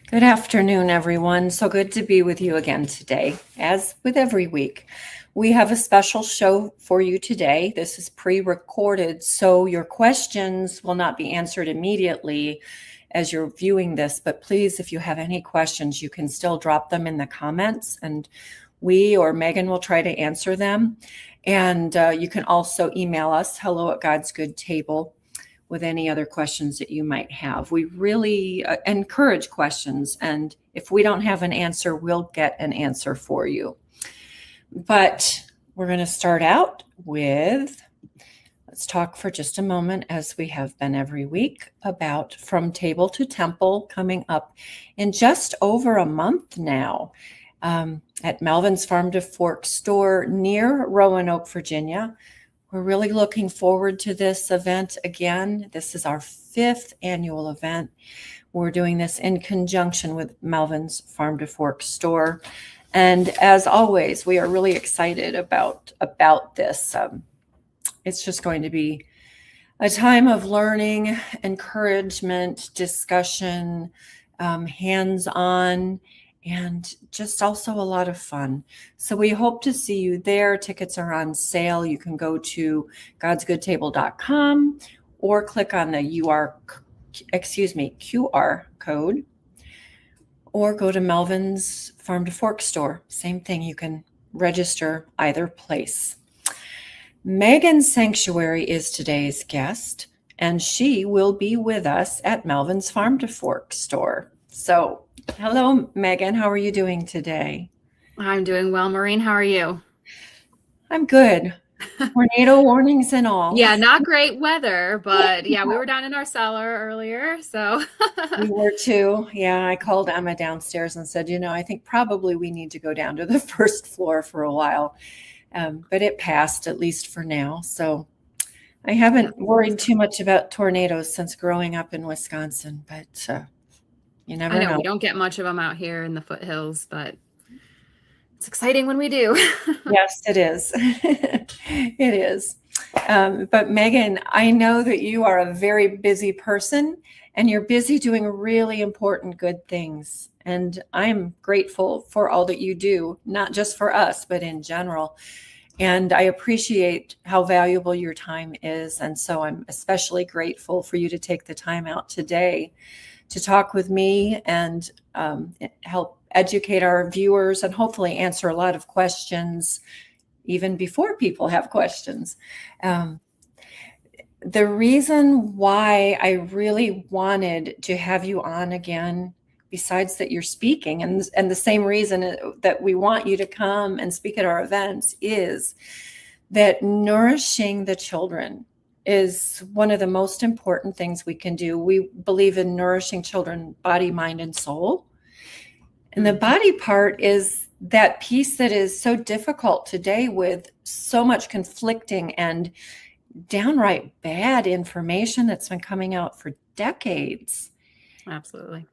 Good afternoon, everyone. So good to be with you again today. As with every week, we have a special show for you today. This is pre-recorded, so your questions will not be answered immediately as you're viewing this, but please, if you have any questions, you can still drop them in the comments, and we or Megan will try to answer them. And you can also email us, hello@godsgoodtable, with any other questions that you might have. We really encourage questions, and if we don't have an answer, we'll get an answer for you. But we're going to start out with, let's talk for just a moment, as we have been every week, about From Table to Temple, coming up in just over a month now at Melvin's Farm to Fork store near Roanoke, Virginia. We're really looking forward to this event again. This is our 5th annual event. We're doing this in conjunction with Melvin's Farm to Fork store. And as always, we are really excited about this. It's just going to be a time of learning, encouragement, discussion, hands-on, and just also a lot of fun. So we hope to see you there. Tickets are on sale. You can go to godsgoodtable.com or click on the QR code, or go to Melvin's Farm to Fork store. Same thing. You can register either place. Megan Sanctuary is today's guest, and she will be with us at Melvin's Farm to Fork store. So hello, Megan. How are you doing today? I'm doing well, Maureen. How are you? I'm good. Tornado warnings and all. Yeah, not great weather, but yeah, we were down in our cellar earlier, so. We were too. Yeah, I called Emma downstairs and said, I think probably we need to go down to the first floor for a while. But it passed, at least for now. So I haven't worried too much about tornadoes since growing up in Wisconsin, but you never know. We don't get much of them out here in the foothills, but it's exciting when we do. Yes, it is. It is. But Megan, I know that you are a very busy person, and you're busy doing really important, good things. And I'm grateful for all that you do, not just for us, but in general. And I appreciate how valuable your time is. And so I'm especially grateful for you to take the time out today to talk with me and help educate our viewers and hopefully answer a lot of questions even before people have questions. The reason why I really wanted to have you on again, besides that you're speaking, and the same reason that we want you to come and speak at our events, is that nourishing the children is one of the most important things we can do. We believe in nourishing children, body, mind, and soul. And the body part is that piece that is so difficult today with so much conflicting and downright bad information that's been coming out for decades. Absolutely.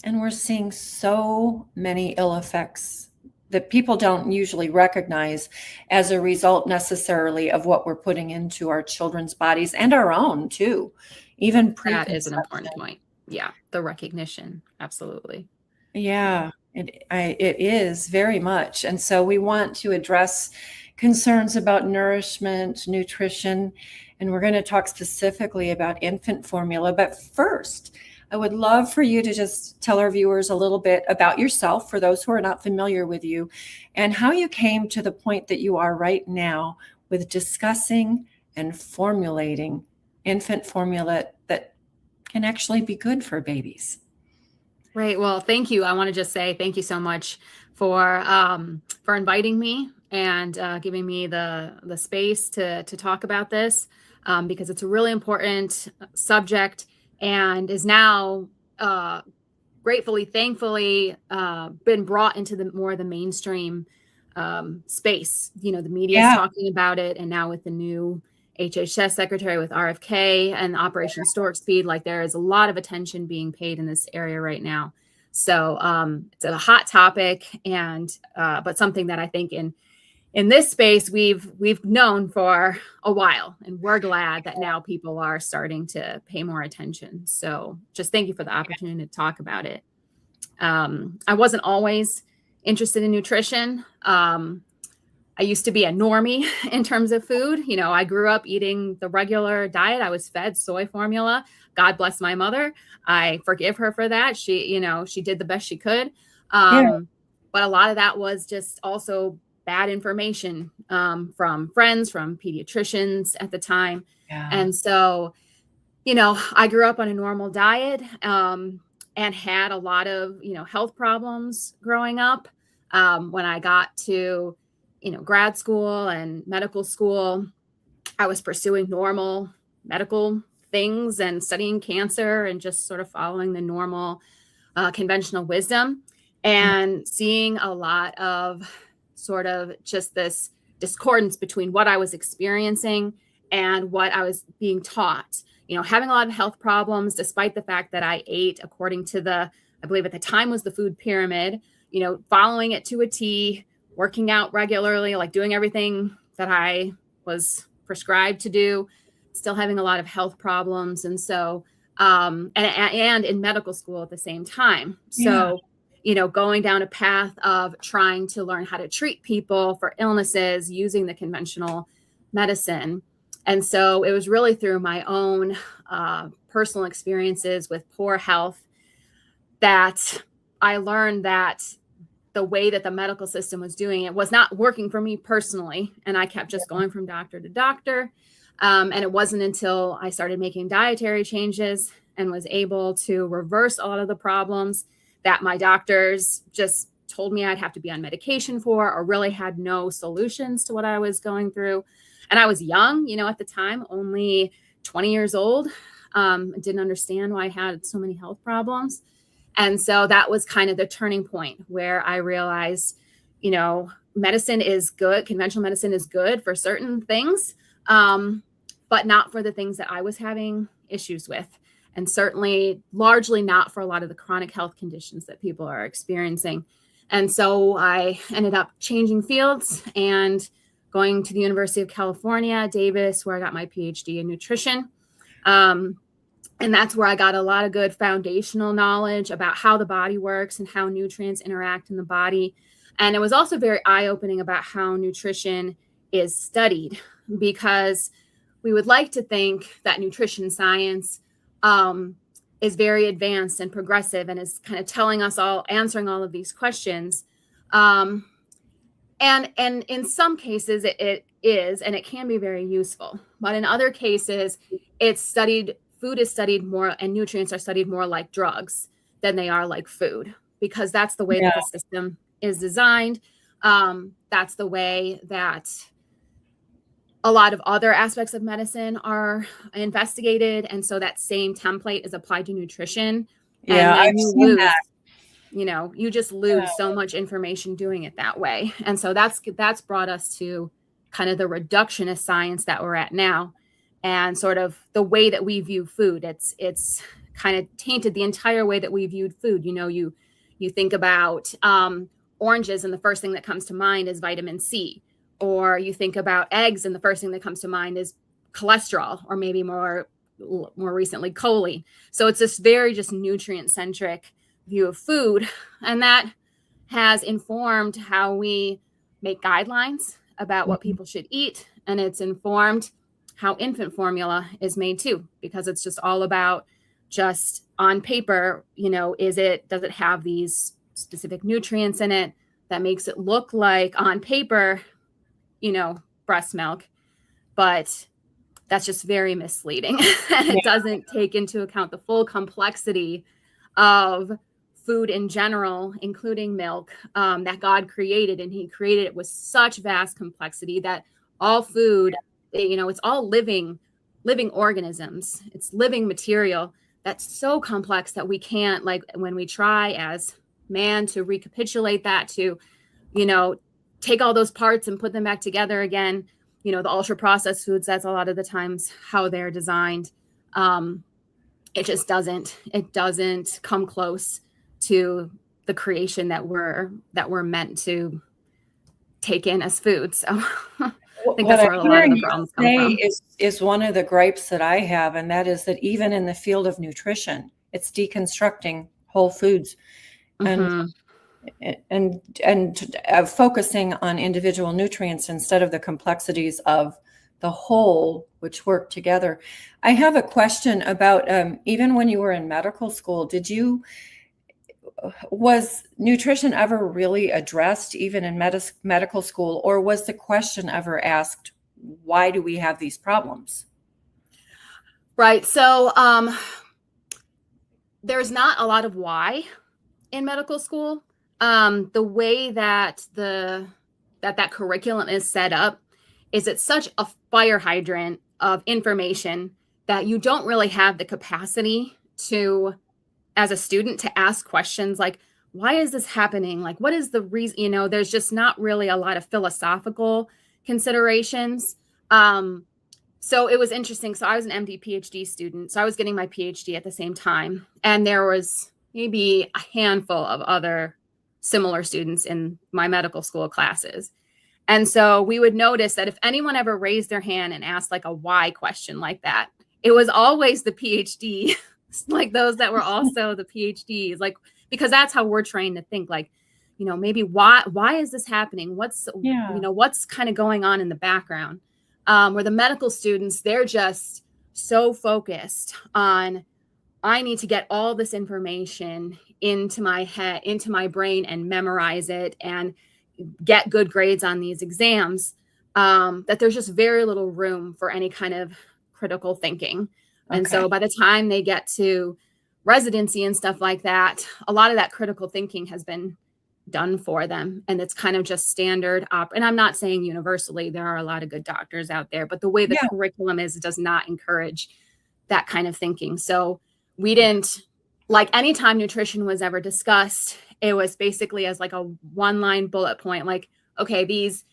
And we're seeing so many ill effects that people don't usually recognize as a result necessarily of what we're putting into our children's bodies and our own too. Even that is an important point. Yeah, the recognition. Absolutely. Yeah, it is very much. And so we want to address concerns about nourishment, nutrition, and we're going to talk specifically about infant formula. But first, I would love for you to just tell our viewers a little bit about yourself, for those who are not familiar with you, and how you came to the point that you are right now with discussing and formulating infant formula that can actually be good for babies. Right. Well, thank you. I want to just say thank you so much for inviting me and giving me the space to talk about this, because it's a really important subject and is now gratefully, thankfully, been brought into the mainstream space. The media is talking about it, and now with the new HHS secretary, with RFK and Operation Stork Speed, there is a lot of attention being paid in this area right now. So it's a hot topic, and but something that I think in this space we've known for a while, and we're glad that now people are starting to pay more attention. So just thank you for the opportunity to talk about it. I wasn't always interested in nutrition. I used to be a normie in terms of food. You know, I grew up eating the regular diet. I was fed soy formula. God bless my mother. I forgive her for that. She did the best she could. Yeah. But a lot of that was just also bad information from friends, from pediatricians at the time. Yeah. And so, I grew up on a normal diet and had a lot of, health problems growing up. When I got to, grad school and medical school, I was pursuing normal medical things and studying cancer and just sort of following the normal conventional wisdom and seeing a lot of sort of just this discordance between what I was experiencing and what I was being taught. Having a lot of health problems, despite the fact that I ate according to I believe at the time was the food pyramid, following it to a T, working out regularly, like doing everything that I was prescribed to do, still having a lot of health problems. And so, and in medical school at the same time. So, going down a path of trying to learn how to treat people for illnesses using the conventional medicine. And so it was really through my own personal experiences with poor health that I learned that the way that the medical system was doing it was not working for me personally. And I kept just going from doctor to doctor. And it wasn't until I started making dietary changes and was able to reverse a lot of the problems that my doctors just told me I'd have to be on medication for, or really had no solutions to what I was going through. And I was young, at the time, only 20 years old. Didn't understand why I had so many health problems. And so that was kind of the turning point where I realized, medicine is good. Conventional medicine is good for certain things, but not for the things that I was having issues with. And certainly largely not for a lot of the chronic health conditions that people are experiencing. And so I ended up changing fields and going to the University of California, Davis, where I got my PhD in nutrition. And that's where I got a lot of good foundational knowledge about how the body works and how nutrients interact in the body. And it was also very eye-opening about how nutrition is studied, because we would like to think that nutrition science is very advanced and progressive and is kind of telling us all, answering all of these questions. And in some cases it is, and it can be very useful. But in other cases, food is studied more, and nutrients are studied more like drugs than they are like food, because that's the way that the system is designed. That's the way that a lot of other aspects of medicine are investigated. And so that same template is applied to nutrition. Yeah, and I've seen that. you just lose so much information doing it that way. And so that's brought us to kind of the reductionist science that we're at now, and sort of the way that we view food. It's kind of tainted the entire way that we viewed food. You think about oranges, and the first thing that comes to mind is vitamin C. Or you think about eggs, and the first thing that comes to mind is cholesterol, or maybe more recently choline. So it's this very just nutrient-centric view of food, and that has informed how we make guidelines about what people should eat, and it's informed how infant formula is made too, because it's just all about, just on paper, does it have these specific nutrients in it that makes it look like on paper breast milk, but that's just very misleading. And it doesn't take into account the full complexity of food in general, including milk, that God created. And he created it with such vast complexity that all food, it's all living organisms. It's living material that's so complex that we can't, like, when we try as man to recapitulate that, to, take all those parts and put them back together again. The ultra processed foods, that's a lot of the times how they're designed. It just doesn't come close to the creation that we're meant to take in as food. So I think that's where a lot of the problems come from. Is one of the gripes that I have, and that is that even in the field of nutrition, it's deconstructing whole foods. and Mhm. focusing on individual nutrients instead of the complexities of the whole, which work together. I have a question about even when you were in medical school, was nutrition ever really addressed even in medical school, or was the question ever asked, why do we have these problems? Right. So there's not a lot of why in medical school. The way that that curriculum is set up is it's such a fire hydrant of information that you don't really have the capacity to, as a student, to ask questions like, why is this happening? Like, what is the reason? There's just not really a lot of philosophical considerations. So it was interesting. So I was an MD PhD student. So I was getting my PhD at the same time. And there was maybe a handful of other similar students in my medical school classes. And so we would notice that if anyone ever raised their hand and asked like a why question like that, it was always the PhD, like those that were also the PhDs, like, because that's how we're trained to think, like, maybe why is this happening? Yeah. What's kind of going on in the background? Where the medical students, they're just so focused on, I need to get all this information into my head, into my brain, and memorize it and get good grades on these exams, that there's just very little room for any kind of critical thinking. And Okay. so by the time they get to residency and stuff like that, a lot of that critical thinking has been done for them. And it's kind of just standard and I'm not saying universally, there are a lot of good doctors out there, but the way the Yeah. curriculum is, it does not encourage that kind of thinking. So we didn't, like, anytime nutrition was ever discussed, it was basically as like a one-line bullet point, like, okay, these,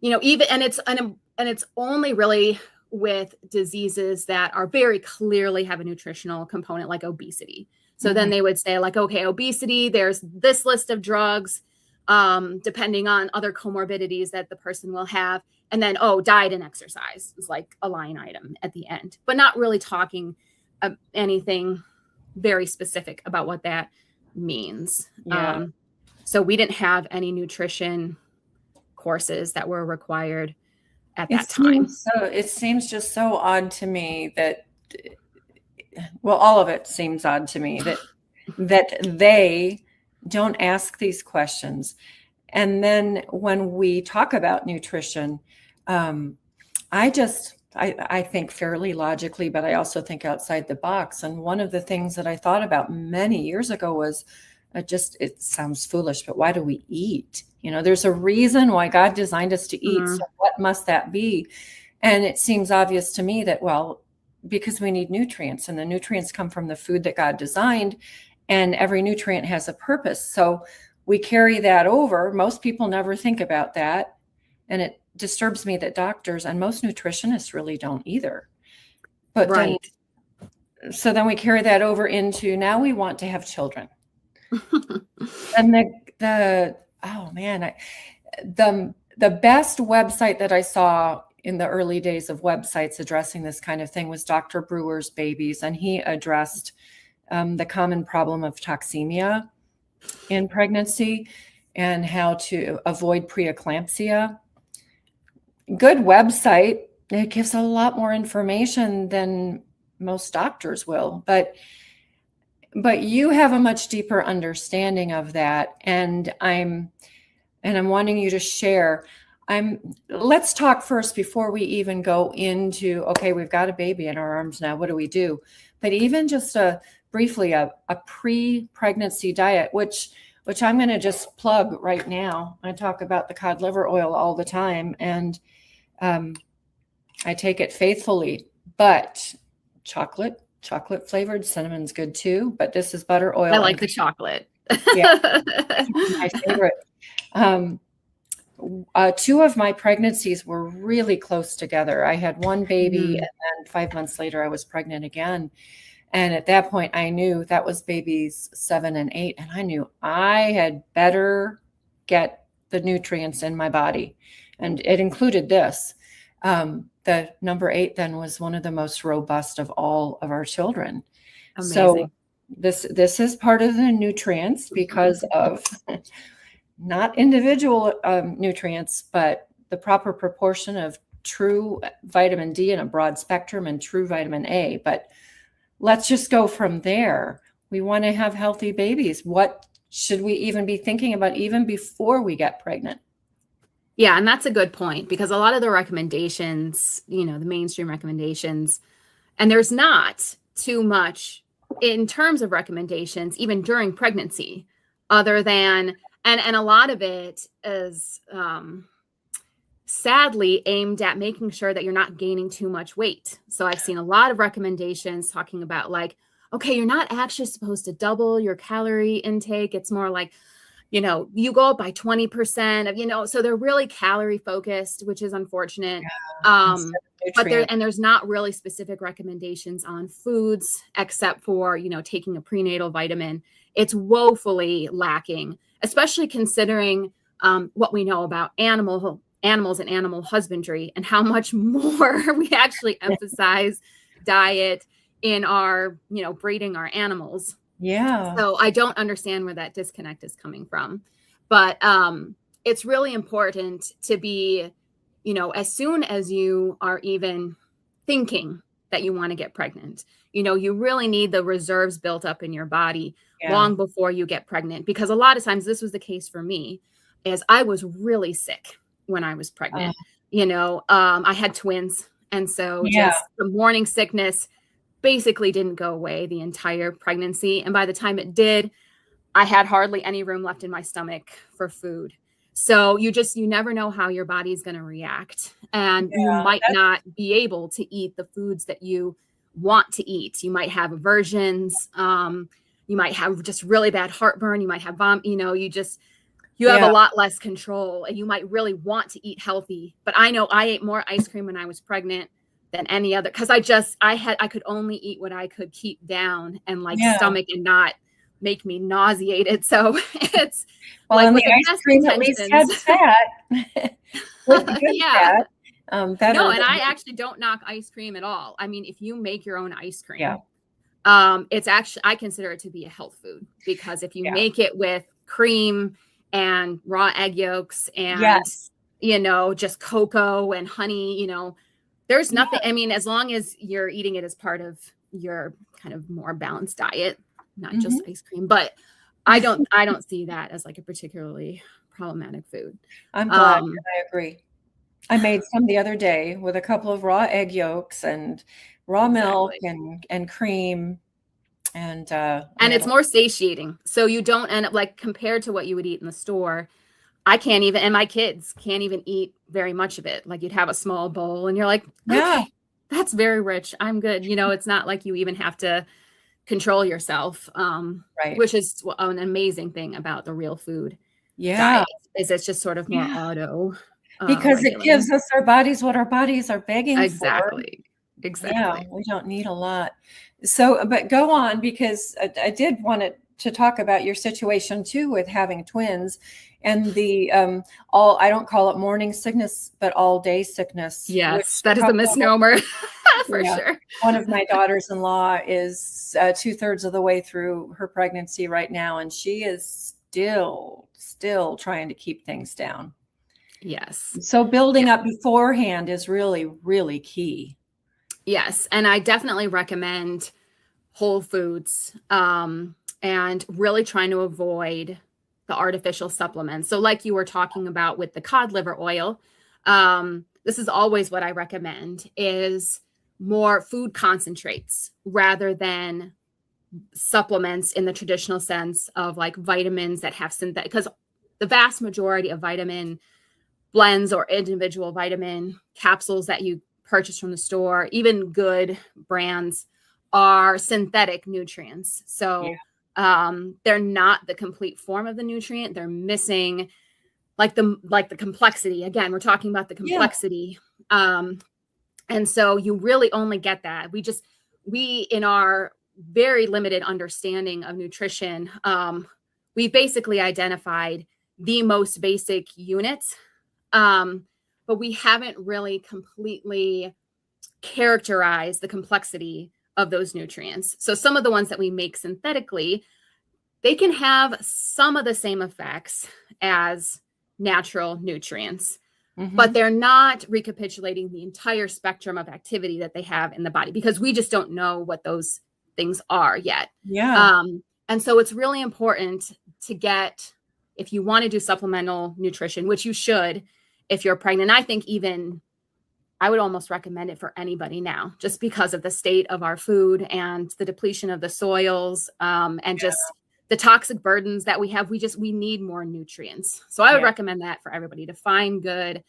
even, and it's only really with diseases that are very clearly have a nutritional component, like obesity. So then they would say, like, okay, obesity, there's this list of drugs, depending on other comorbidities that the person will have. And then, diet and exercise is like a line item at the end, but not really talking anything very specific about what that means. Yeah. So we didn't have any nutrition courses that were required at that time. It seems just so odd to me that, well, all of it seems odd to me that they don't ask these questions. And then when we talk about nutrition, I think fairly logically, but I also think outside the box. And one of the things that I thought about many years ago was it sounds foolish, but why do we eat? There's a reason why God designed us to eat. So what must that be? And it seems obvious to me that, well, because we need nutrients, and the nutrients come from the food that God designed, and every nutrient has a purpose. So we carry that over. Most people never think about that. And it disturbs me that doctors and most nutritionists really don't either. But right. So then we carry that over into, now we want to have children. And the best website that I saw in the early days of websites addressing this kind of thing was Dr. Brewer's Babies, and he addressed the common problem of toxemia in pregnancy and how to avoid preeclampsia. Good website. It gives a lot more information than most doctors will, but you have a much deeper understanding of that, and I'm wanting you to share. Let's talk first before we even go into, okay, we've got a baby in our arms now, what do we do? But even just briefly a pre-pregnancy diet, which I'm going to just plug right now. I talk about the cod liver oil all the time, and I take it faithfully, but chocolate flavored cinnamon's good too, but this is butter, oil. I like the chocolate. Yeah, my favorite. Two of my pregnancies were really close together. I had one baby, and then 5 months later I was pregnant again. And at that point I knew that was babies 7 and 8. And I knew I had better get the nutrients in my body. And it included this. The number 8 then was one of the most robust of all of our children. Amazing. This is part of the nutrients because of not individual nutrients, but the proper proportion of true vitamin D in a broad spectrum and true vitamin A. But let's just go from there. We want to have healthy babies. What should we even be thinking about even before we get pregnant? Yeah, and that's a good point, because a lot of the recommendations, the mainstream recommendations, and there's not too much in terms of recommendations, even during pregnancy, other than, and a lot of it is sadly aimed at making sure that you're not gaining too much weight. So I've seen a lot of recommendations talking about like, okay, you're not actually supposed to double your calorie intake. It's more like, you go up by 20% of, so they're really calorie focused, which is unfortunate. But there's not really specific recommendations on foods except for, taking a prenatal vitamin. It's woefully lacking, especially considering what we know about animals and animal husbandry and how much more we actually emphasize diet in our, breeding our animals. Yeah. So I don't understand where that disconnect is coming from. But it's really important to be, as soon as you are even thinking that you want to get pregnant, you really need the reserves built up in your body long before you get pregnant. Because a lot of times this was the case for me, as I was really sick when I was pregnant. I had twins. And so just the morning sickness basically didn't go away the entire pregnancy. And by the time it did, I had hardly any room left in my stomach for food. So you never know how your body is going to react. And you might not be able to eat the foods that you want to eat. You might have aversions. You might have just really bad heartburn. You might have vomit. You have a lot less control, and you might really want to eat healthy. But I know I ate more ice cream when I was pregnant than any other, because I could only eat what I could keep down and stomach and not make me nauseated. So it's with the ice cream at least had fat. Fat. No, and I actually don't knock ice cream at all. I mean, if you make your own ice cream, it's actually, I consider it to be a health food, because if you make it with cream and raw egg yolks and just cocoa and honey, there's nothing. I mean, as long as you're eating it as part of your kind of more balanced diet, not just ice cream. But I don't see that as like a particularly problematic food. I'm glad. I agree. I made some the other day with a couple of raw egg yolks and raw milk and cream. And it's more satiating. So you don't end up compared to what you would eat in the store. I can't even, and my kids can't even eat very much of it. Like you'd have a small bowl and you're like, okay, that's very rich. I'm good. It's not like you even have to control yourself, which is an amazing thing about the real food diet, is it's just sort of more auto. Because it gives us our bodies what our bodies are begging for. Exactly. Yeah, we don't need a lot. So, but go on, because I did want to talk about your situation too with having twins and the I don't call it morning sickness, but all day sickness. Yes, that is a misnomer for sure. One of my daughters-in-law is 2/3 of the way through her pregnancy right now, and she is still trying to keep things down. Yes. So building up beforehand is really, really key. Yes. And I definitely recommend whole foods and really trying to avoid the artificial supplements. So like you were talking about with the cod liver oil, this is always what I recommend, is more food concentrates rather than supplements in the traditional sense of like vitamins that have synthetic, because the vast majority of vitamin blends or individual vitamin capsules that you purchase from the store, even good brands, are synthetic nutrients. So they're not the complete form of the nutrient. They're missing like the complexity. Again, we're talking about the complexity. And so you really only get that. We in our very limited understanding of nutrition, we basically identified the most basic units, but we haven't really completely characterized the complexity of those nutrients. So some of the ones that we make synthetically, they can have some of the same effects as natural nutrients, but they're not recapitulating the entire spectrum of activity that they have in the body, because we just don't know what those things are yet. Yeah. And so it's really important to get, if you want to do supplemental nutrition, which you should if you're pregnant. I think even I would almost recommend it for anybody now, just because of the state of our food and the depletion of the soils, and just the toxic burdens that we have. We need more nutrients. So I would recommend that for everybody, to find good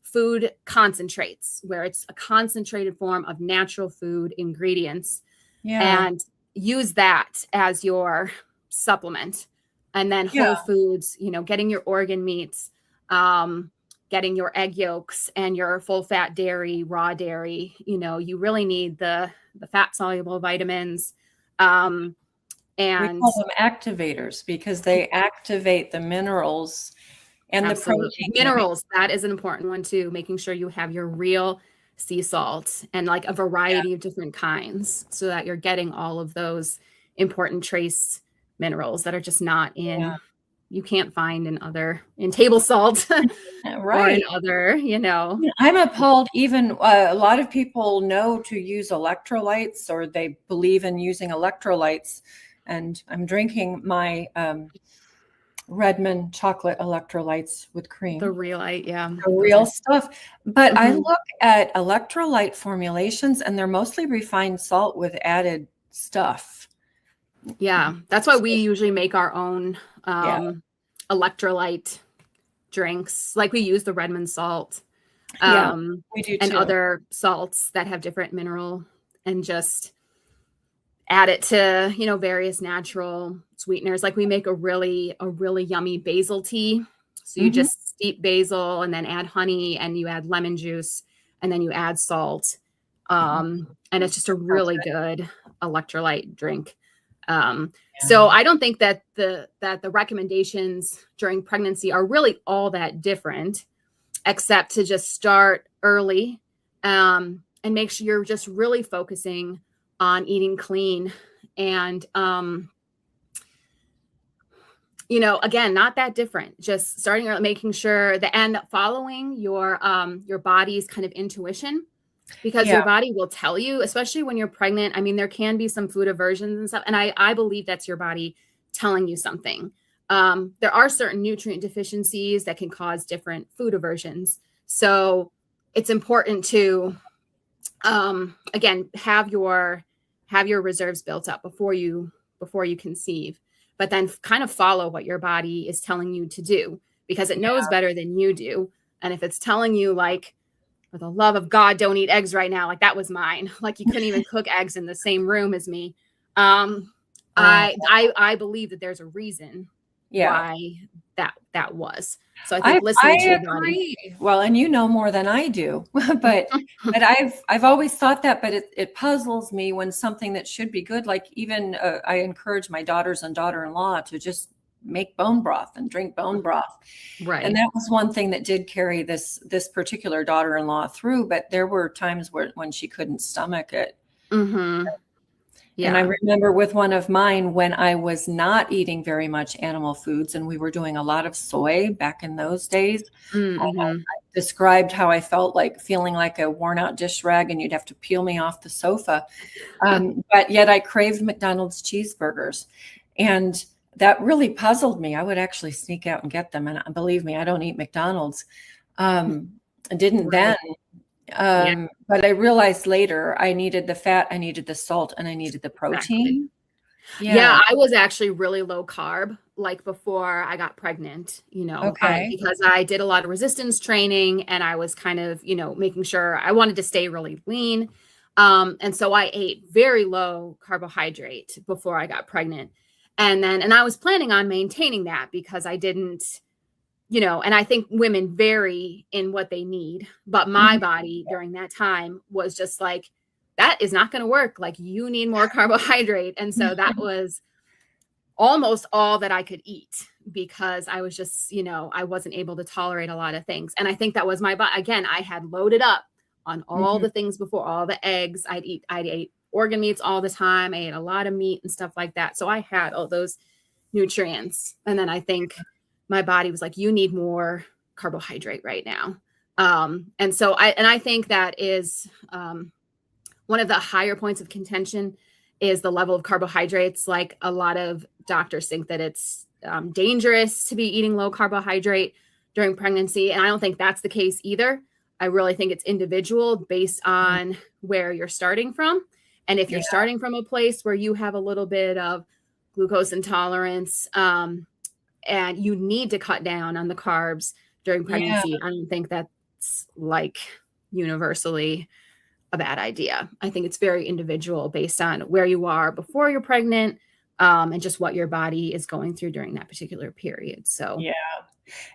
food concentrates, where it's a concentrated form of natural food ingredients, and use that as your supplement. And then whole foods, getting your organ meats, getting your egg yolks and your full fat dairy, raw dairy. You really need the fat soluble vitamins. And we call them activators because they activate the minerals and the protein. Minerals, that is an important one too, making sure you have your real sea salt and like a variety of different kinds, so that you're getting all of those important trace minerals that are just not in, you can't find in table salt or in other, I'm appalled. Even a lot of people know to use electrolytes, or they believe in using electrolytes. And I'm drinking my Redmond chocolate electrolytes with cream. The real stuff. But I look at electrolyte formulations and they're mostly refined salt with added stuff. Yeah, that's why we usually make our own electrolyte drinks. Like we use the Redmond salt, we do and too. other salts that have different mineral, and just add it to, various natural sweeteners. Like we make a really yummy basil tea. So you just steep basil and then add honey, and you add lemon juice, and then you add salt. And it's just a really good electrolyte drink. So I don't think that the recommendations during pregnancy are really all that different, except to just start early, and make sure you're just really focusing on eating clean, and again, not that different, just starting early, making sure and following your body's kind of intuition. Because your body will tell you, especially when you're pregnant. I mean, there can be some food aversions and stuff. And I believe that's your body telling you something. There are certain nutrient deficiencies that can cause different food aversions. So it's important to, again, have your reserves built up before you conceive, but then kind of follow what your body is telling you to do, because it knows better than you do. And if it's telling you, like, for the love of God, don't eat eggs right now. Like that was mine. Like you couldn't even cook eggs in the same room as me. I believe that there's a reason why that was. So I think listening to your body. Well, and you know more than I do, but I've always thought that, but it puzzles me when something that should be good, like even I encourage my daughters and daughter-in-law to just make bone broth and drink bone broth. Right. And that was one thing that did carry this particular daughter-in-law through, but there were times when she couldn't stomach it. Yeah. And I remember with one of mine, when I was not eating very much animal foods and we were doing a lot of soy back in those days, I described how I felt like feeling like a worn out dish rag and you'd have to peel me off the sofa. But yet I craved McDonald's cheeseburgers. And that really puzzled me. I would actually sneak out and get them. And believe me, I don't eat McDonald's. I didn't then. But I realized later I needed the fat, I needed the salt, and I needed the protein. Exactly. Yeah, I was actually really low carb, like before I got pregnant, because I did a lot of resistance training and I was kind of, making sure I wanted to stay really lean. And so I ate very low carbohydrate before I got pregnant. And I was planning on maintaining that because I didn't, and I think women vary in what they need. But my body during that time was just like, that is not going to work. Like you need more carbohydrate. And so that was almost all that I could eat because I was just, I wasn't able to tolerate a lot of things. And I think that was my body. Again, I had loaded up on all the things before, all the eggs. I'd ate organ meats all the time. I ate a lot of meat and stuff like that. So I had all those nutrients. And then I think my body was like, you need more carbohydrate right now. And so I think that is one of the higher points of contention is the level of carbohydrates. Like a lot of doctors think that it's dangerous to be eating low carbohydrate during pregnancy. And I don't think that's the case either. I really think it's individual based on where you're starting from. And if you're starting from a place where you have a little bit of glucose intolerance, and you need to cut down on the carbs during pregnancy, I don't think that's like universally a bad idea. I think it's very individual based on where you are before you're pregnant, and just what your body is going through during that particular period. So Yeah.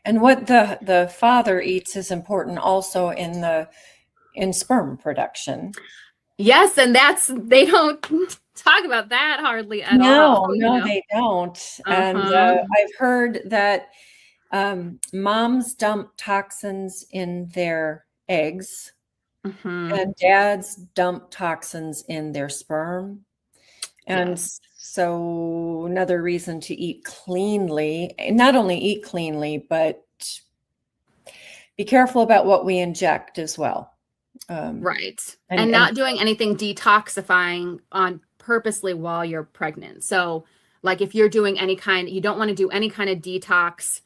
And what the father eats is important also in sperm production. yes, and they don't talk about that hardly at all. No, they don't. And I've heard that moms dump toxins in their eggs, and dads dump toxins in their sperm. And so another reason to eat cleanly, not only eat cleanly, but be careful about what we inject as well. Right. And not doing anything detoxifying on purposely while you're pregnant. So like if you're doing you don't want to do any kind of detox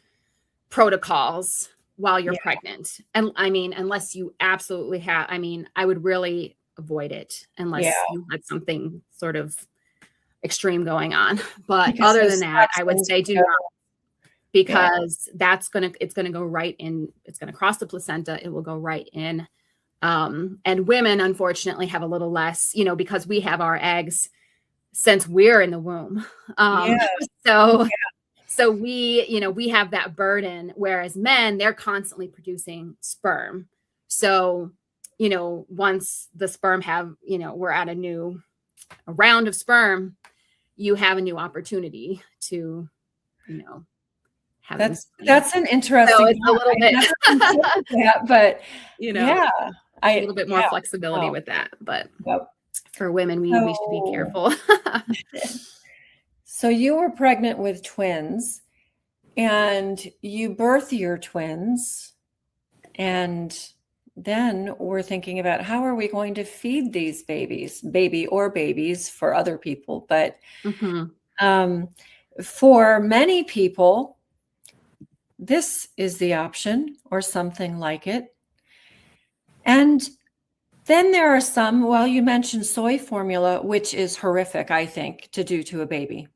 protocols while you're pregnant. And I mean, unless you absolutely have, I would really avoid it unless you had something sort of extreme going on. But because other than that, I would say do not, because it's going to go right in, it's going to cross the placenta. It will go right in. And women, unfortunately, have a little less, because we have our eggs since we're in the womb. So we have that burden, whereas men, they're constantly producing sperm. So, once the sperm we're at a round of sperm, you have a new opportunity to, have that's an interesting. So it's a little bit, but a little bit more flexibility with that. But for women, we should be careful. So you were pregnant with twins, and you birth your twins, and then we're thinking about how are we going to feed these babies for other people. But for many people, this is the option or something like it. And then there are some, you mentioned soy formula, which is horrific, I think, to do to a baby.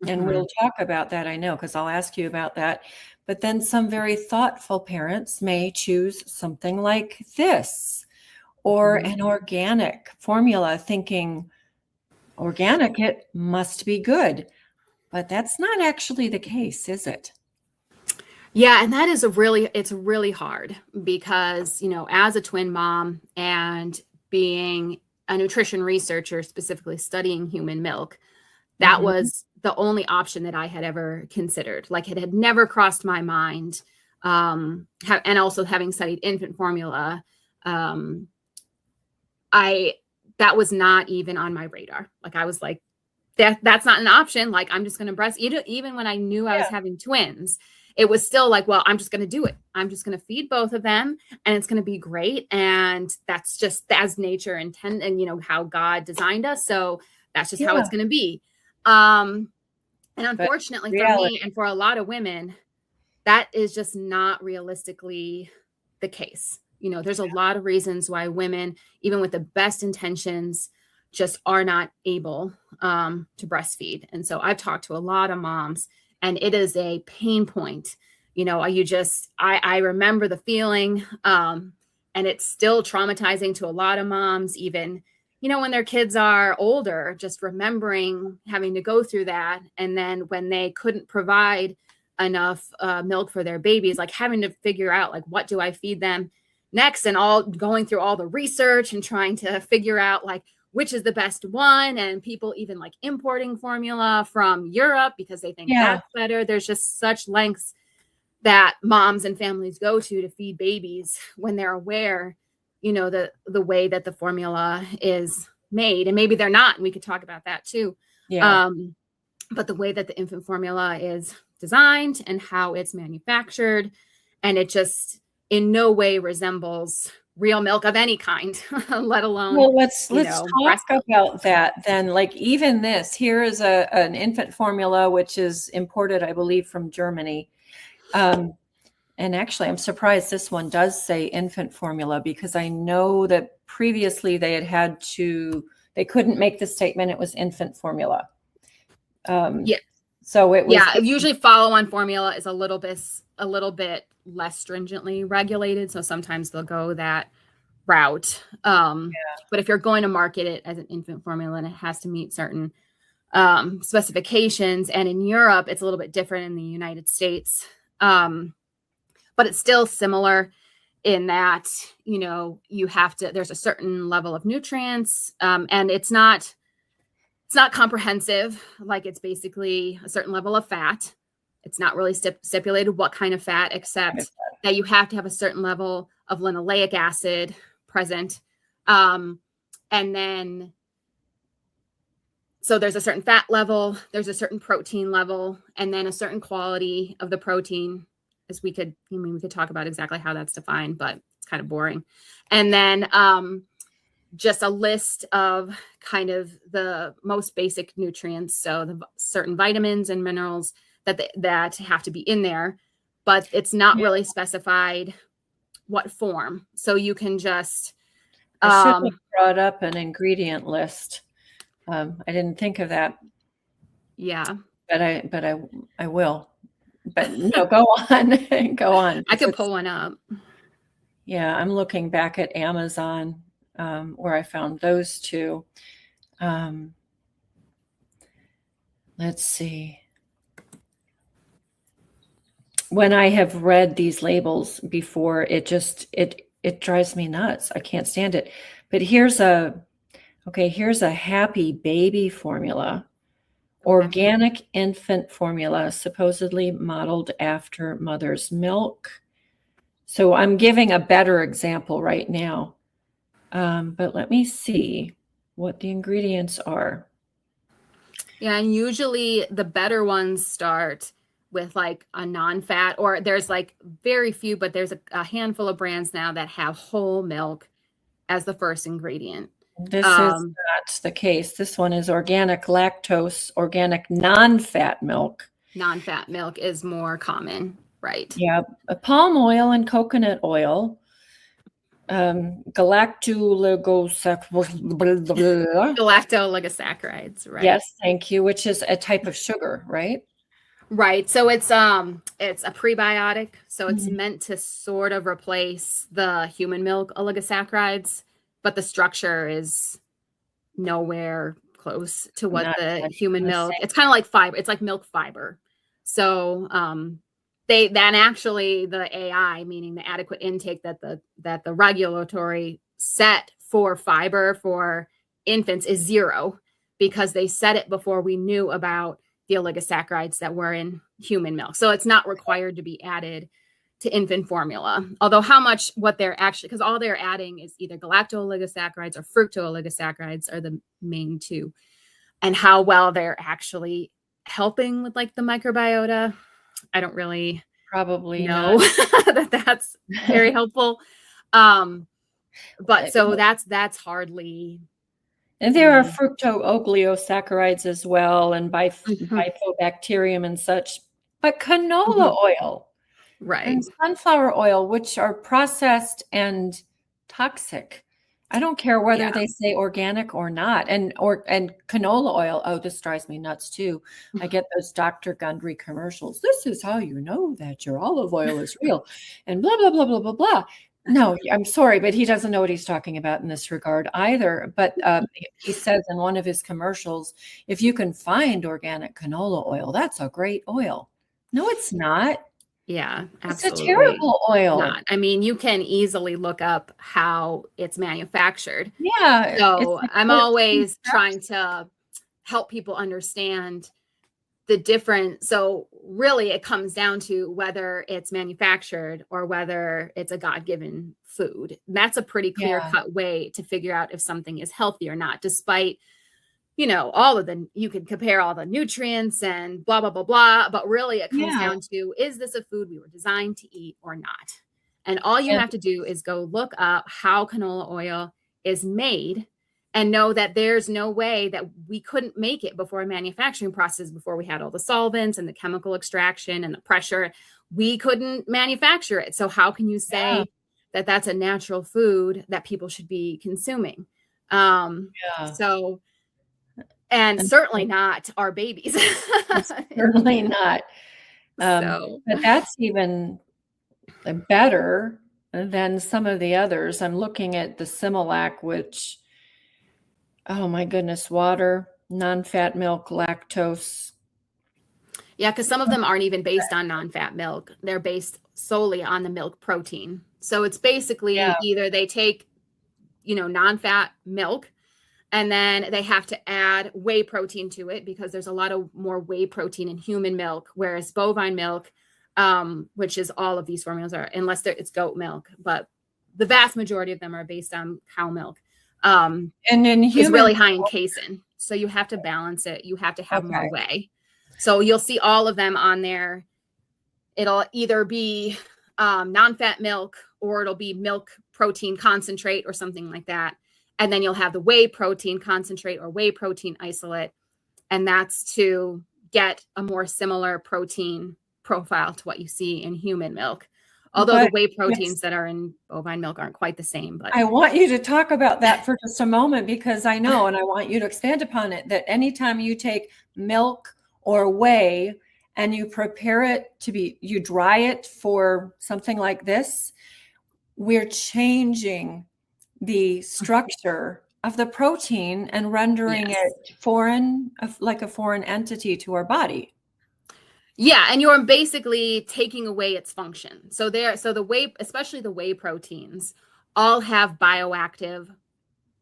And we'll talk about that, I know, because I'll ask you about that. But then some very thoughtful parents may choose something like this or an organic formula, thinking organic, it must be good. But that's not actually the case, is it? Yeah. And that is it's really hard because, as a twin mom and being a nutrition researcher, specifically studying human milk, that was the only option that I had ever considered. Like it had never crossed my mind. And also having studied infant formula, that was not even on my radar. Like I was like, that's not an option. Like I'm just going to breastfeed. Even when I knew I was having twins, it was still like, well, I'm just going to do it. I'm just going to feed both of them and it's going to be great. And that's just as nature intended and, how God designed us. So that's just how it's going to be. And unfortunately for me and for a lot of women, that is just not realistically the case. There's a lot of reasons why women, even with the best intentions, just are not able to breastfeed. And so I've talked to a lot of moms, and it is a pain point. I remember the feeling, and it's still traumatizing to a lot of moms, even, when their kids are older, just remembering having to go through that. And then when they couldn't provide enough milk for their babies, like having to figure out, like, what do I feed them next? And all going through all the research and trying to figure out, like, which is the best one. And people even like importing formula from Europe because they think that's better. There's just such lengths that moms and families go to feed babies when they're aware, the way that the formula is made, and maybe they're not, and we could talk about that too. Yeah. But the way that the infant formula is designed and how it's manufactured, and it just in no way resembles real milk of any kind, let alone, Well, let's breast talk milk. about that then. Like even this, here is an infant formula which is imported, I believe, from Germany. And actually, I'm surprised this one does say infant formula, because I know that previously they couldn't make the statement it was infant formula. Yeah. So it was. Yeah, usually follow-on formula is a little bit less stringently regulated. So sometimes they'll go that route. But if you're going to market it as an infant formula, and it has to meet certain specifications, and in Europe, it's a little bit different in the United States. But it's still similar in that, there's a certain level of nutrients, and it's not comprehensive. Like, it's basically a certain level of fat. It's not really stipulated what kind of fat, except that you have to have a certain level of linoleic acid present. And then, so there's a certain fat level, there's a certain protein level, and then a certain quality of the protein, as we could talk about exactly how that's defined, but it's kind of boring. And then just a list of kind of the most basic nutrients. So the certain vitamins and minerals that have to be in there, but it's not really specified what form. So you can just, I should have brought up an ingredient list. I didn't think of that. Yeah. But I will. But no, go on. Go on. I could pull one up. Yeah, I'm looking back at Amazon, where I found those two. Let's see. When I have read these labels before, it drives me nuts. I can't stand it. But here's a happy baby formula. Organic infant formula, supposedly modeled after mother's milk. So I'm giving a better example right now. But let me see what the ingredients are. Yeah, and usually the better ones start with like a non-fat, or there's like very few, but there's a handful of brands now that have whole milk as the first ingredient. This is not the case. This one is organic lactose, organic non-fat milk. Non-fat milk is more common, right? Yeah, palm oil and coconut oil. Galactoligosaccharides, right? Yes, thank you. Which is a type of sugar, right? Right. So it's a prebiotic. So it's meant to sort of replace the human milk oligosaccharides, but the structure is nowhere close to what the human milk. It's kind of like fiber. It's like milk fiber. So actually the AI, meaning the adequate intake that the regulatory set for fiber for infants is 0, because they set it before we knew about the oligosaccharides that were in human milk. So it's not required to be added to infant formula. Although what they're actually, because all they're adding is either galacto-oligosaccharides or fructo-oligosaccharides are the main two. And how well they're actually helping with like the microbiota, I don't really probably know that's very helpful. But so that's hardly. And there are fructo-oligosaccharides as well, and bifidobacterium and such. But canola oil, right, and sunflower oil, which are processed and toxic. I don't care whether they say organic or not. And canola oil, oh, this drives me nuts too. I get those Dr. Gundry commercials. This is how you know that your olive oil is real, and blah, blah, blah, blah, blah, blah. No, I'm sorry, but he doesn't know what he's talking about in this regard either. But he says in one of his commercials, if you can find organic canola oil, that's a great oil. No, it's not. Yeah, absolutely. It's a terrible oil. Not. I mean, you can easily look up how it's manufactured. Yeah. So I'm always trying to help people understand the different, so really it comes down to whether it's manufactured or whether it's a God-given food. That's a pretty Yeah. clear-cut way to figure out if something is healthy or not, despite, you know, all of the, you can compare all the nutrients and blah, blah, blah, blah. But really it comes Yeah. down to, is this a food we were designed to eat or not? And all you And have to do is go look up how canola oil is made and know that there's no way that we couldn't make it before a manufacturing process, before we had all the solvents and the chemical extraction and the pressure. We couldn't manufacture it. So how can you yeah. say that that's a natural food that people should be consuming? Um, Yeah. so, and And certainly not our babies. it's certainly not. So, But that's even better than some of the others. I'm looking at the Similac, which, oh my goodness, water, non-fat milk, lactose. yeah, because some of them aren't even based on non-fat milk. They're based solely on the milk protein. So it's Yeah. basically either they take, you know, non-fat milk, and then they have to add whey protein to it because there's a lot of more whey protein in human milk, whereas bovine milk, which is all of these formulas are, unless it's goat milk, but the vast majority of them are based on cow milk, And in is human, really high in casein. So you have to balance it. You have to have more okay. whey. So you'll see all of them on there. It'll either be non-fat milk, or it'll be milk protein concentrate or something like that. And then you'll have the whey protein concentrate or whey protein isolate. And that's to get a more similar protein profile to what you see in human milk. Although the But whey it's, proteins that are in bovine milk aren't quite the same. But I want you to talk about that for just a moment, because I know, and I want you to expand upon it, that anytime you take milk or whey and you prepare it to be, you dry it for something like this, we're changing the structure of the protein and rendering yes. it foreign, like a foreign entity to our body. Yeah, and you're basically taking away its function. So the whey, especially the whey proteins, all have bioactive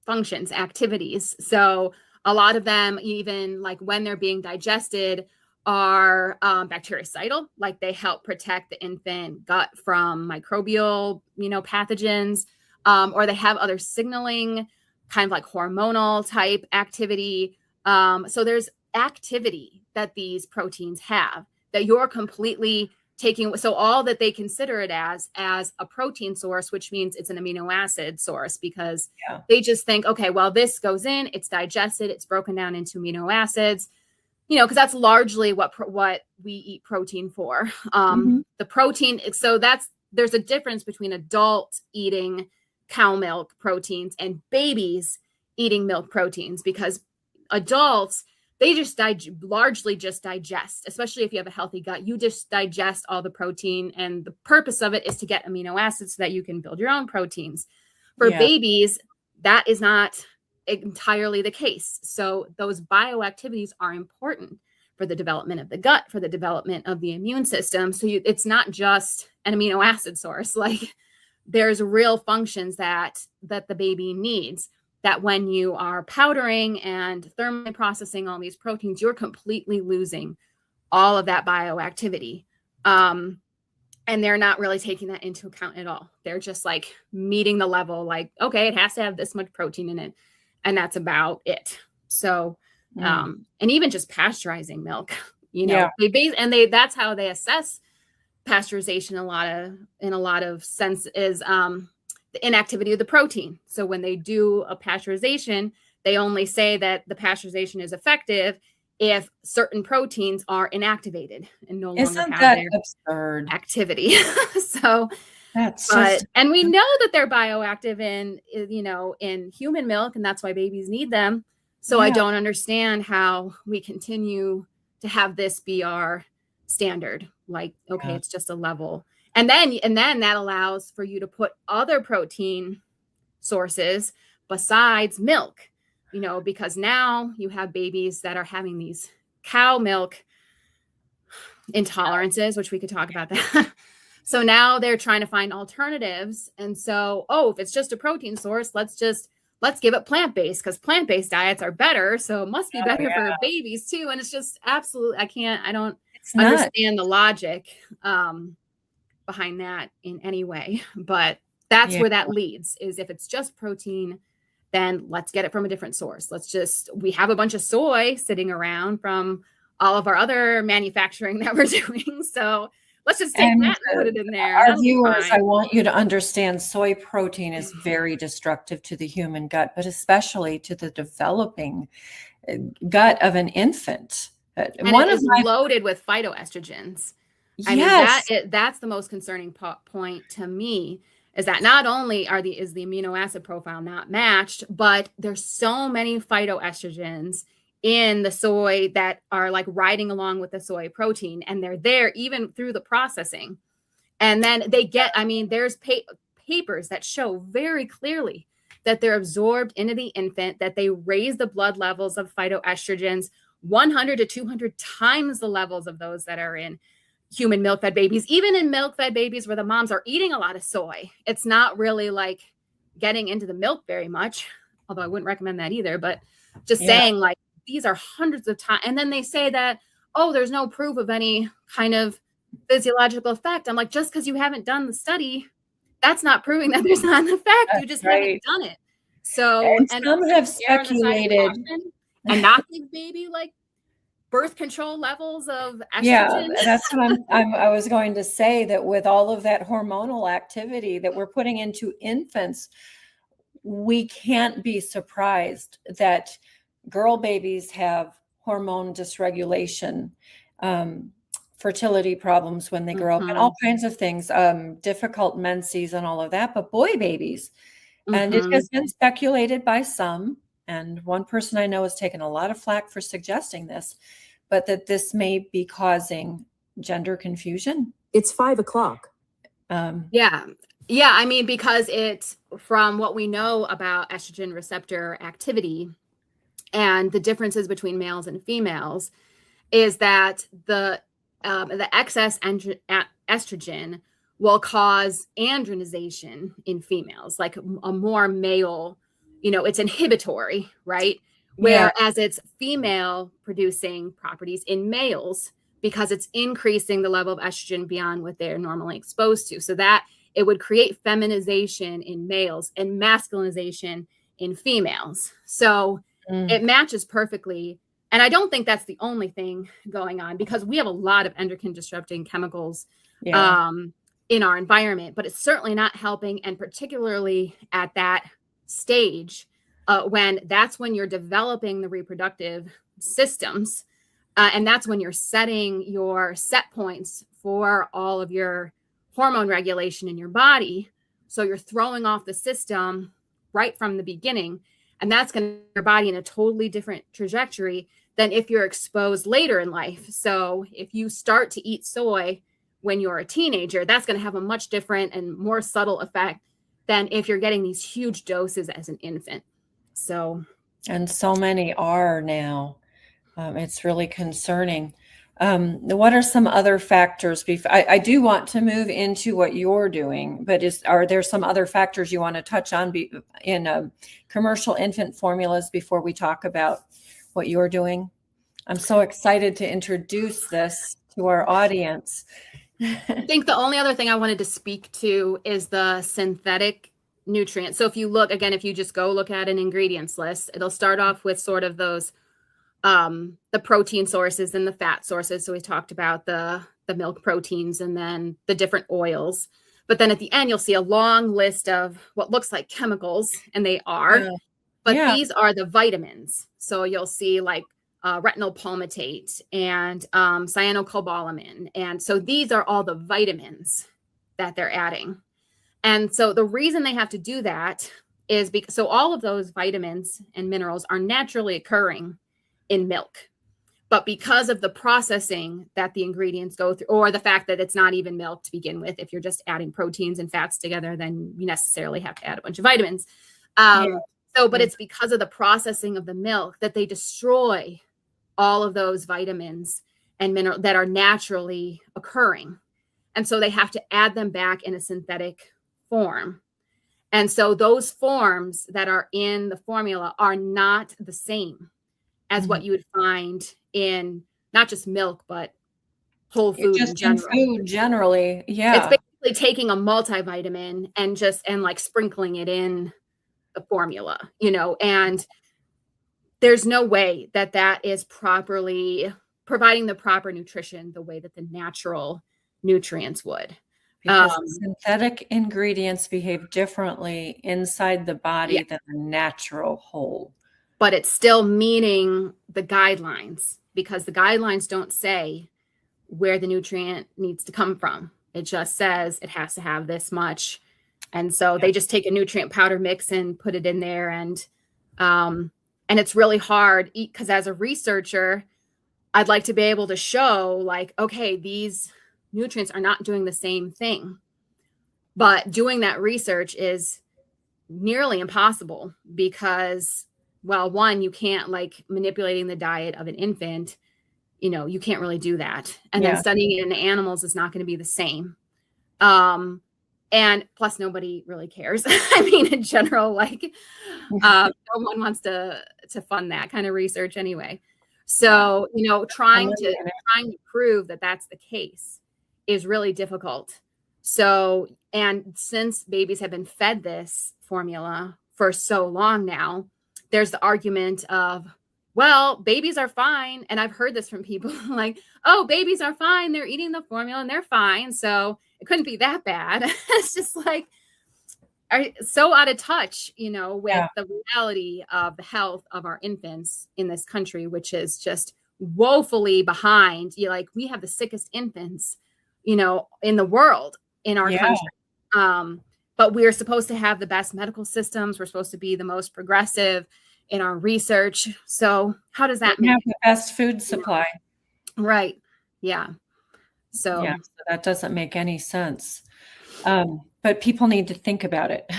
functions, activities. So a lot of them, even like when they're being digested, are bactericidal. Like they help protect the infant gut from microbial, you know, pathogens, or they have other signaling, kind of like hormonal type activity. So there's activity that these proteins have that you're completely taking. So all that they consider it as a protein source, which means it's an amino acid source, because Yeah. they just think, okay, well, this goes in, it's digested, it's broken down into amino acids, you know, because that's largely what we eat protein for. Mhm. The protein. So there's a difference between adult eating cow milk proteins and babies eating milk proteins, because adults, they just largely just digest, especially if you have a healthy gut, you just digest all the protein. And the purpose of it is to get amino acids so that you can build your own proteins. For Yeah. babies, that is not entirely the case. So those bioactivities are important for the development of the gut, for the development of the immune system. So it's not just an amino acid source. Like there's real functions that the baby needs, that when you are powdering and thermally processing all these proteins, you're completely losing all of that bioactivity. And they're not really taking that into account at all. They're just like meeting the level, like, okay, it has to have this much protein in it, and that's about it. So, and even just pasteurizing milk, you know, Yeah. that's how they assess pasteurization in a lot of sense is the inactivity of the protein. So when they do a pasteurization, they only say that the pasteurization is effective if certain proteins are inactivated and no longer Isn't have that their absurd? activity. So, That's just, and we know that they're bioactive in, you know, in human milk, and that's why babies need them. So I yeah. don't understand how we continue to have this be our standard. Like, okay, Yeah. it's just a level. And then that allows for you to put other protein sources besides milk, you know, because now you have babies that are having these cow milk intolerances, which we could talk about that. So now they're trying to find alternatives. And so, if it's just a protein source, let's just let's give it plant-based because plant-based diets are better. So it must be better for yeah. babies too. And it's just absolutely, I don't It's not. understand the logic behind that in any way. But that's Yeah. where that leads, is if it's just protein, then let's get it from a different source. We have a bunch of soy sitting around from all of our other manufacturing that we're doing. So let's just take And that and put it in there. our That'll be viewers, I fine. want you to understand soy protein is very destructive to the human gut, but especially to the developing gut of an infant. And it is loaded with phytoestrogens. I mean, Yes. that's the most concerning point to me, is that not only is the amino acid profile not matched, but there's so many phytoestrogens in the soy that are like riding along with the soy protein, and they're there even through the processing. And then there's papers that show very clearly that they're absorbed into the infant, that they raise the blood levels of phytoestrogens 100 to 200 times the levels of those that are in human milk-fed babies. Even in milk-fed babies where the moms are eating a lot of soy, it's not really like getting into the milk very much, although I wouldn't recommend that either. But just saying, like, these are hundreds of times. And then they say that, oh, there's no proof of any kind of physiological effect. I'm like, just because you haven't done the study, that's not proving that there's not an effect. You just haven't done it. So, and some have speculated and not give baby like birth control levels of estrogen. Yeah, that's what I was going to say, that with all of that hormonal activity that we're putting into infants, we can't be surprised that girl babies have hormone dysregulation, fertility problems when they grow up, and all kinds of things, difficult menses and all of that, but boy babies. And it has been speculated by some, and one person I know has taken a lot of flack for suggesting this, but that this may be causing gender confusion. It's 5:00. Yeah. I mean, because it's from what we know about estrogen receptor activity and the differences between males and females, is that the excess estrogen will cause andronization in females, like a more male, it's inhibitory, right? Whereas it's female producing properties in males, because it's increasing the level of estrogen beyond what they're normally exposed to. So that it would create feminization in males and masculinization in females. So it matches perfectly. And I don't think that's the only thing going on, because we have a lot of endocrine disrupting chemicals in our environment, but it's certainly not helping. And particularly at that stage, that's when you're developing the reproductive systems. And that's when you're setting your set points for all of your hormone regulation in your body. So you're throwing off the system right from the beginning. And that's going to put your body in a totally different trajectory than if you're exposed later in life. So if you start to eat soy when you're a teenager, that's going to have a much different and more subtle effect than if you're getting these huge doses as an infant. And so many are now. It's really concerning. What are some other factors? I do want to move into what you're doing, but are there some other factors you want to touch on in commercial infant formulas before we talk about what you're doing? I'm so excited to introduce this to our audience. I think the only other thing I wanted to speak to is the synthetic nutrients. So if you just go look at an ingredients list, it'll start off with sort of those the protein sources and the fat sources. So we talked about the milk proteins and then the different oils. But then at the end, you'll see a long list of what looks like chemicals, and they are. Yeah. But these are the vitamins. So you'll see like retinol palmitate and cyanocobalamin. And so these are all the vitamins that they're adding. And so the reason they have to do that is because all of those vitamins and minerals are naturally occurring in milk. But because of the processing that the ingredients go through, or the fact that it's not even milk to begin with, if you're just adding proteins and fats together, then you necessarily have to add a bunch of vitamins. But it's because of the processing of the milk that they destroy all of those vitamins and minerals that are naturally occurring. And so they have to add them back in a synthetic form. And so those forms that are in the formula are not the same as what you would find in not just milk, but whole food in Just in general. food generally. It's Yeah. basically taking a multivitamin and like sprinkling it in the formula, and there's no way that that is properly providing the proper nutrition the way that the natural nutrients would. Because synthetic ingredients behave differently inside the body Yeah, than the natural whole. but it's still meeting the guidelines because the guidelines don't say where the nutrient needs to come from. It just says it has to have this much. And so they just take a nutrient powder mix and put it in there. And it's really hard because as a researcher, I'd like to be able to show like, okay, these nutrients are not doing the same thing. But doing that research is nearly impossible because, well, one, you can't like manipulating the diet of an infant. You can't really do that. And then studying it in animals is not going to be the same. And plus nobody really cares. I mean, in general, like no one wants to fund that kind of research anyway. So, trying to prove that that's the case is really difficult. So, and since babies have been fed this formula for so long now, there's the argument of, well, babies are fine. And I've heard this from people like, oh, babies are fine. They're eating the formula and they're fine. So it couldn't be that bad. It's just like, are so out of touch, with the reality of the health of our infants in this country, which is just woefully behind. We have the sickest infants, in the world, in our country. But we're supposed to have the best medical systems. We're supposed to be the most progressive in our research. So how does that have the best food supply? Right. Yeah. So that doesn't make any sense. But people need to think about it.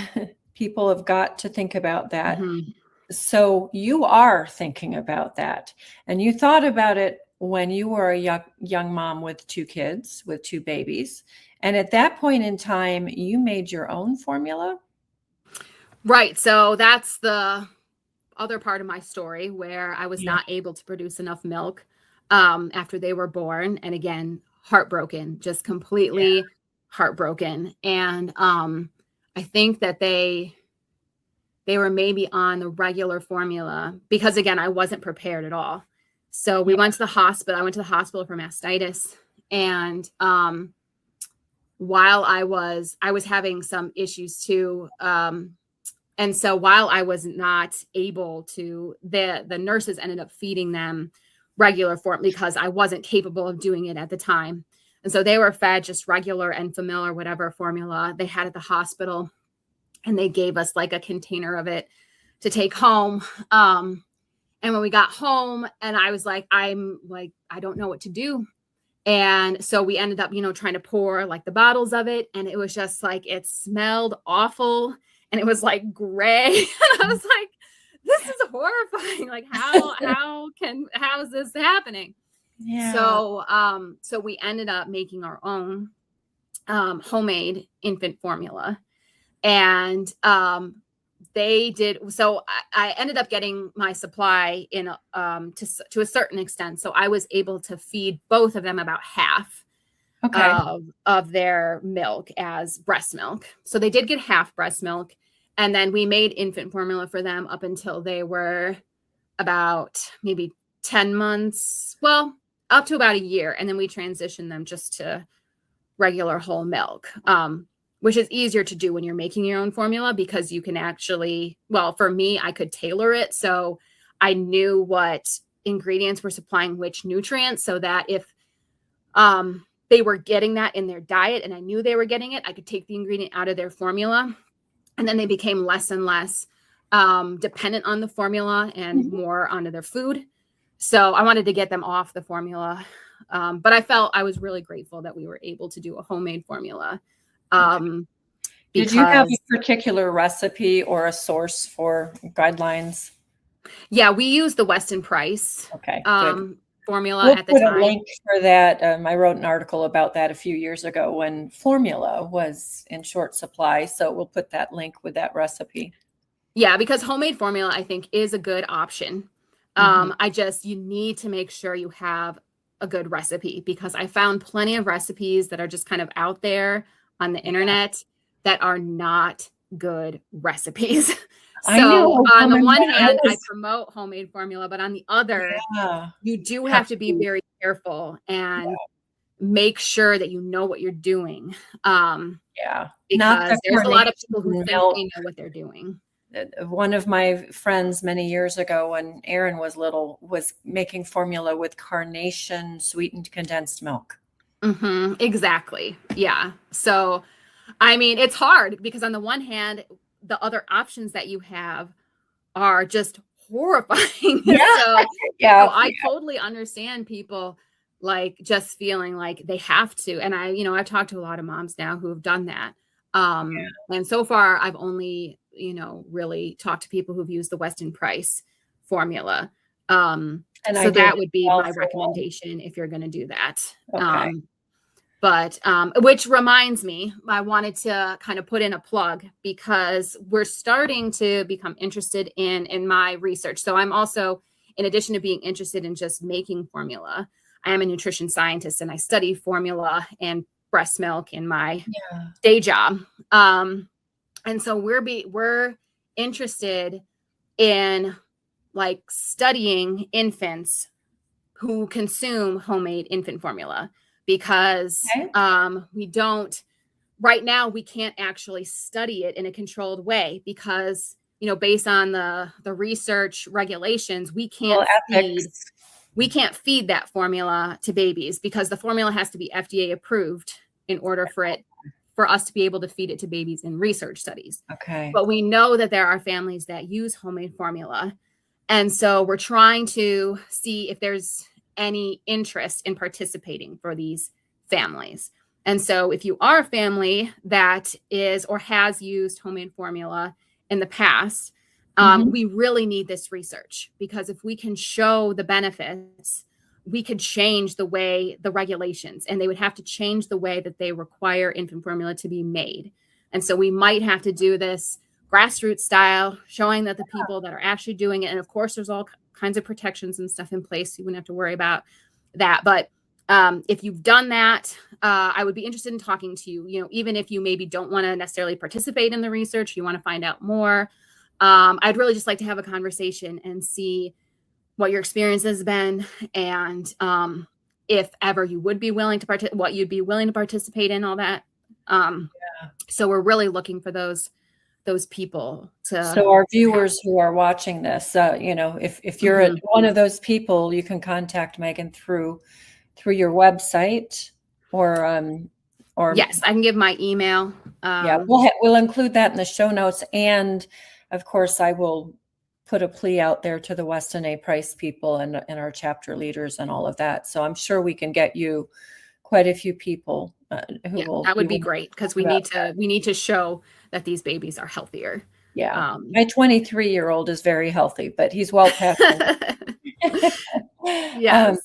People have got to think about that. Mm-hmm. So you are thinking about that. And you thought about it when you were a young mom with 2 kids, with 2 babies. And at that point in time, you made your own formula? Right. So that's the other part of my story where I was not able to produce enough milk after they were born. And again, heartbroken, just completely heartbroken. And I think that they were maybe on the regular formula because, again, I wasn't prepared at all. So we went to the hospital. I went to the hospital for mastitis. And while I was having some issues too. And so while I was not able to, the nurses ended up feeding them regular form because I wasn't capable of doing it at the time. And so they were fed just regular and familiar, whatever formula they had at the hospital. And they gave us like a container of it to take home. And when we got home and I was like, I don't know what to do. And so we ended up, trying to pour like the bottles of it. And it was just like, it smelled awful. And it was like gray. And I was like, this is horrifying. Like, how is this happening? Yeah. So we ended up making our own homemade infant formula. And they did. So I ended up getting my supply in to a certain extent. So I was able to feed both of them about half of their milk as breast milk. So they did get half breast milk. And then we made infant formula for them up until they were about maybe 10 months, well, up to about a year. And then we transitioned them just to regular whole milk, which is easier to do when you're making your own formula because you can actually, well, for me, I could tailor it. So I knew what ingredients were supplying which nutrients so that if they were getting that in their diet and I knew they were getting it, I could take the ingredient out of their formula. And then they became less and less dependent on the formula and more onto their food. So I wanted to get them off the formula. But I was really grateful that we were able to do a homemade formula. Did you have a particular recipe or a source for guidelines? Yeah, we use the Weston Price formula We'll at the put a time. link for that. I wrote an article about that a few years ago when formula was in short supply. So we'll put that link with that recipe. Yeah, because homemade formula, I think, is a good option. Mhm. You need to make sure you have a good recipe, because I found plenty of recipes that are just kind of out there on the Yeah. internet that are not good recipes. I So know a on the woman one that I hand, I was promote homemade formula, but on the other, yeah, you do have have to be to. very careful Yeah, and make sure that you know what you're doing. yeah. Not Because the there's a lot of people who carnation think milk. they know what they're doing. One of my friends many years ago when Aaron was little was making formula with carnation sweetened condensed milk. Exactly. Yeah. So, I mean, it's hard because on the one hand, the other options that you have are just horrifying. Yeah, So, yeah, I totally understand people like just feeling like they have to. And I've talked to a lot of moms now who have done that. And so far I've only, really talked to people w'ho've used the Weston Price formula. and I So did that as would be well my for a while. recommendation if you're going to do that. Okay. But which reminds me, I wanted to kind of put in a plug because we're starting to become interested in my research. So I'm also, in addition to being interested in just making formula, I am a nutrition scientist and I study formula and breast milk in my Yeah. day job. And so we're interested in like studying infants who consume homemade infant formula, because Okay. we don't right now, we can't actually study it in a controlled way because based on the research regulations, Well, ethics. we can't feed that formula to babies because the formula has to be FDA approved in order for us to be able to feed it to babies in research studies. Okay. But we know that there are families that use homemade formula, and so we're trying to see if there's any interest in participating for these families. And so if you are a family that is or has used homemade formula in the past, Mhm. we really need this research, because if we can show the benefits, we could change the way the regulations, and they would have to change the way that they require infant formula to be made. And so we might have to do this grassroots style, showing that the people that are actually doing it, and of course, there's all kinds of protections and stuff in place, so you wouldn't have to worry about that. But if you've done that, I would be interested in talking to you. Even if you maybe don't want to necessarily participate in the research, you want to find out more. I'd really just like to have a conversation and see what your experience has been, and if ever you would be willing to what you'd be willing to participate in, all that. So we're really looking for those people to. So our viewers who are watching this, if you're one of those people, you can contact Megan through your website or Yes, I can give my email. Yeah, we'll include that in the show notes, and of course, I will put a plea out there to the Weston A. Price people and our chapter leaders and all of that. So I'm sure we can get you quite a few people who will. That would be great, because we need to show that these babies are healthier. Yeah, my 23-year-old is very healthy, but he's well past. Yes.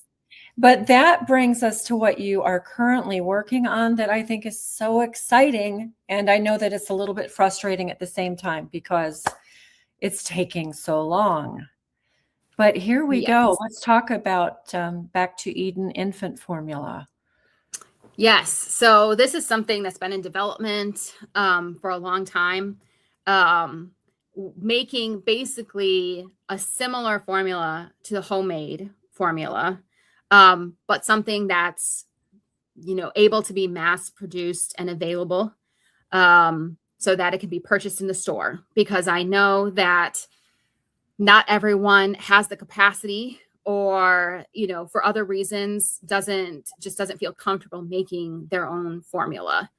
But that brings us to what you are currently working on that I think is so exciting. And I know that it's a little bit frustrating at the same time because it's taking so long. But here we go. Let's talk about Back to Eden infant formula. Yes. So this is something that's been in development for a long time. Making basically a similar formula to the homemade formula, but something that's able to be mass produced and available, so that it can be purchased in the store, because I know that not everyone has the capacity, or for other reasons doesn't feel comfortable making their own formula,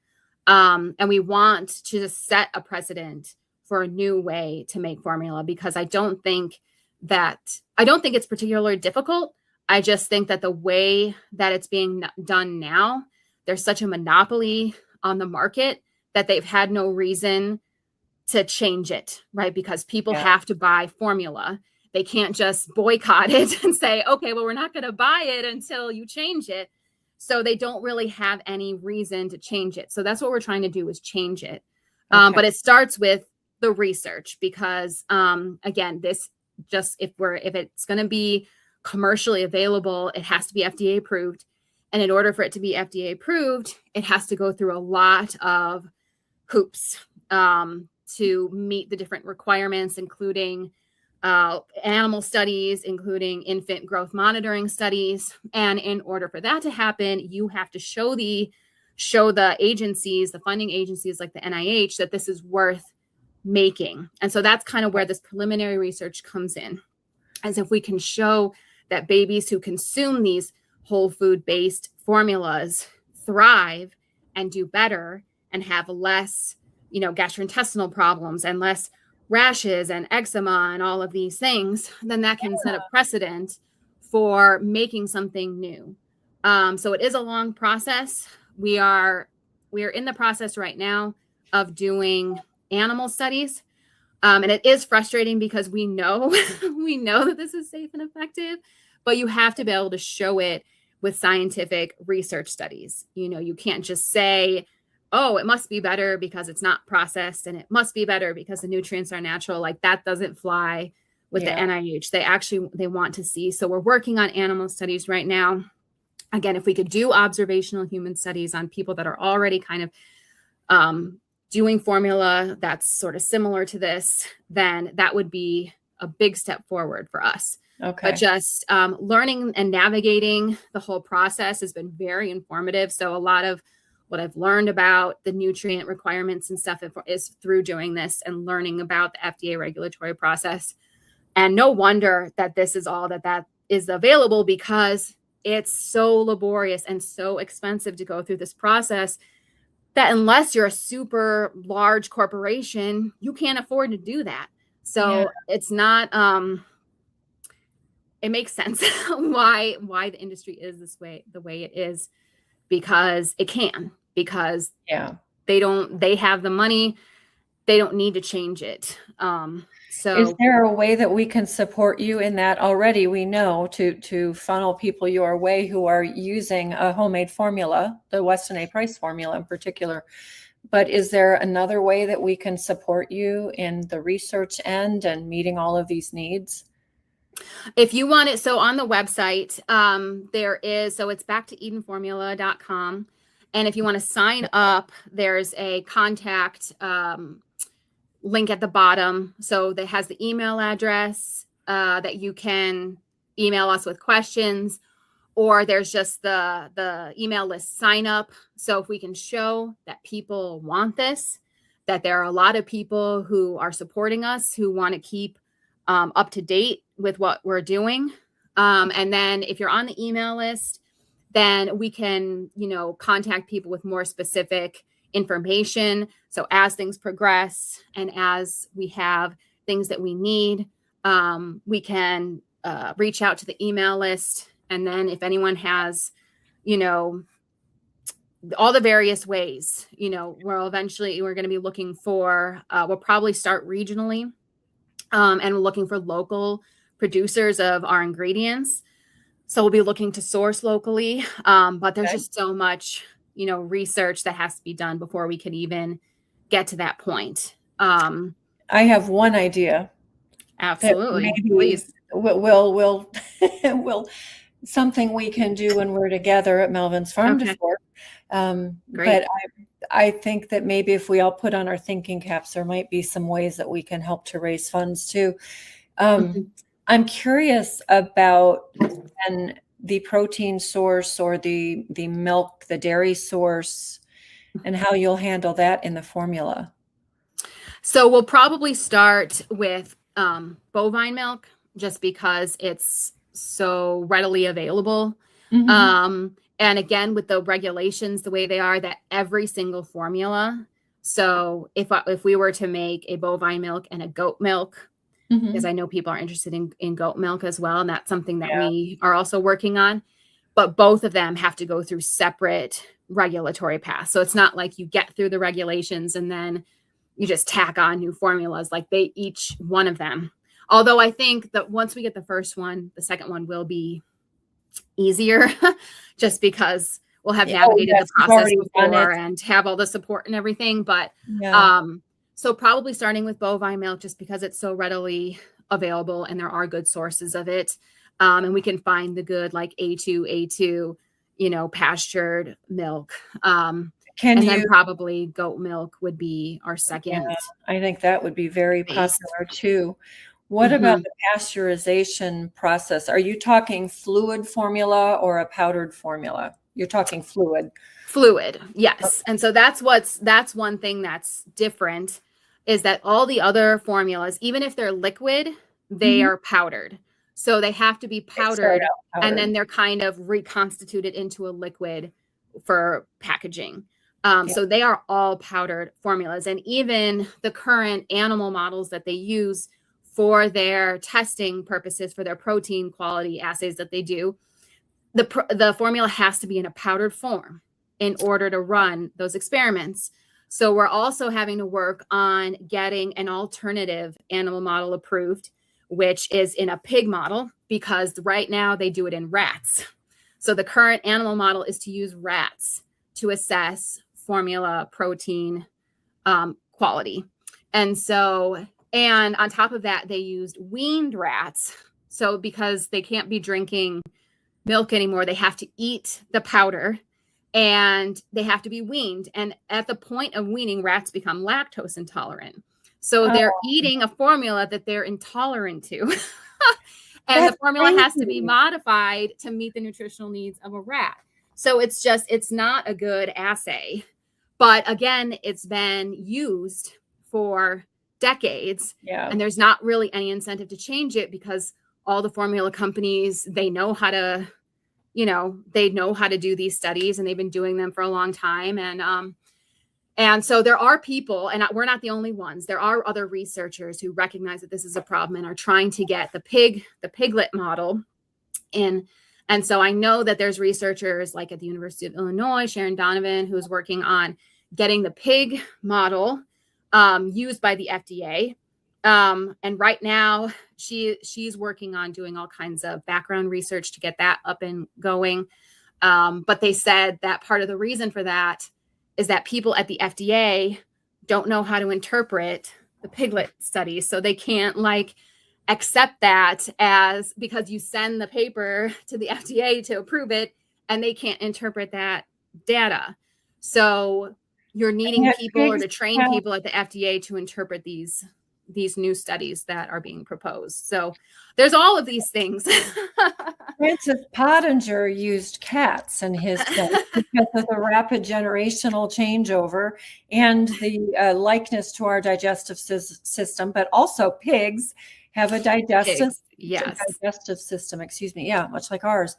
and we want to just set a precedent for a new way to make formula, because I don't think it's particularly difficult. I just think that the way that it's being done now, there's such a monopoly on the market that they've had no reason to change it, right? Because people have to buy formula. They can't just boycott it and say, okay, well, we're not going to buy it until you change it. So they don't really have any reason to change it. So that's what we're trying to do, is change it. Okay. But it starts with the research, because again, this just, if it's going to be commercially available, it has to be FDA approved. And in order for it to be FDA approved, it has to go through a lot of hoops to meet the different requirements, including animal studies, including infant growth monitoring studies. And in order for that to happen, you have to show the agencies, the funding agencies like the NIH, that this is worth making. And so that's kind of where this preliminary research comes in, as if we can show that babies who consume these whole food based formulas thrive and do better and have less, gastrointestinal problems and less rashes and eczema and all of these things, then that can set a precedent for making something new. So it is a long process. We are in the process right now of doing animal studies. And it is frustrating because we know that this is safe and effective, but you have to be able to show it with scientific research studies. You can't just say, oh, it must be better because it's not processed, and it must be better because the nutrients are natural. Like, that doesn't fly with the NIH. They want to see. So we're working on animal studies right now. Again, if we could do observational human studies on people that are already kind of doing formula that's sort of similar to this, then that would be a big step forward for us. Okay. But just learning and navigating the whole process has been very informative. So a lot of what I've learned about the nutrient requirements and stuff is through doing this and learning about the FDA regulatory process. And no wonder that this is all that is available, because it's so laborious and so expensive to go through this process that unless you're a super large corporation, you can't afford to do that. So it's not, it makes sense why the industry is the way it is, because they have the money, they don't need to change it. So is there a way that we can support you in that? Already we know to funnel people your way who are using a homemade formula, the Weston A. Price formula in particular. But is there another way that we can support you in the research end and meeting all of these needs? If you want it, so on the website, there is, so it's backtoedenformula.com. And if you want to sign up, there's a contact link at the bottom. So that has the email address that you can email us with questions, or there's just the email list sign up. So if we can show that people want this, that there are a lot of people who are supporting us, who want to keep up to date with what we're doing. And then if you're on the email list, then we can, contact people with more specific information. So as things progress and as we have things that we need, we can reach out to the email list. And then if anyone has, all the various ways, we're going to be looking for, we'll probably start regionally, and we're looking for local producers of our ingredients. So we'll be looking to source locally, but there's just so much, research that has to be done before we can even get to that point. I have one idea. Absolutely. Please. We'll something we can do when we're together at Melvin's Farm to Fork. But I think that maybe if we all put on our thinking caps, there might be some ways that we can help to raise funds too. I'm curious about the protein source or the milk, the dairy source, and how you'll handle that in the formula. So we'll probably start with bovine milk, just because it's so readily available. And again, with the regulations, the way they are, that every single formula. So if we were to make a bovine milk and a goat milk, because I know people are interested in goat milk as well, and that's something that we are also working on. But both of them have to go through separate regulatory paths. So it's not like you get through the regulations and then you just tack on new formulas. Like each one of them Although I think that once we get the first one, the second one will be easier just because we'll have navigated yes, the you've process already done before it. and have all the support and everything. But Yeah. so probably starting with bovine milk just because it's so readily available and there are good sources of it. And we can find the good like A2, pastured milk. Can And then you, probably goat milk would be our yeah, second I think that would be very base. popular too. What about Mhm. the pasteurization process? Are you talking fluid formula or a powdered formula? You're talking fluid. Fluid, yes. And so that's one thing that's different is that all the other formulas, even if they're liquid, they Mhm. are powdered. So they have to be They start powdered out and then powdered. they're kind of reconstituted into a liquid for packaging. Yeah. So they are all powdered formulas. And even the current animal models that they use for their testing purposes, for their protein quality assays that they do, the formula has to be in a powdered form in order to run those experiments. So we're also having to work on getting an alternative animal model approved, which is in a pig model, because right now they do it in rats. So the current animal model is to use rats to assess formula protein quality. And on top of that, they used weaned rats. So because they can't be drinking milk anymore, they have to eat the powder and they have to be weaned. And at the point of weaning, rats become lactose intolerant. So they're Oh, eating a formula that they're intolerant to. And the that's formula has to be crazy. modified to meet the nutritional needs of a rat. So it's not a good assay. But again, it's been used for decades Yeah. and there's not really any incentive to change it because all the formula companies, they know how to do these studies and they've been doing them for a long time. And so there are people, and we're not the only ones. There are other researchers who recognize that this is a problem and are trying to get the piglet model in. And so I know that there's researchers like at the University of Illinois, Sharon Donovan, who's working on getting the pig model used by the FDA. And right now she's working on doing all kinds of background research to get that up and going. But they said that part of the reason for that is that people at the FDA don't know how to interpret the piglet studies. So they can't accept that as because you send the paper to the FDA to approve it and they can't interpret that data. So you're needing Yeah, people or pigs to train have, people at the FDA to interpret these new studies that are being proposed. So there's all of these things. Francis Pottinger used cats in his study because of the rapid generational changeover and the likeness to our digestive system, but also pigs have a Pigs, yes. digestive system, excuse me. Yeah, much like ours.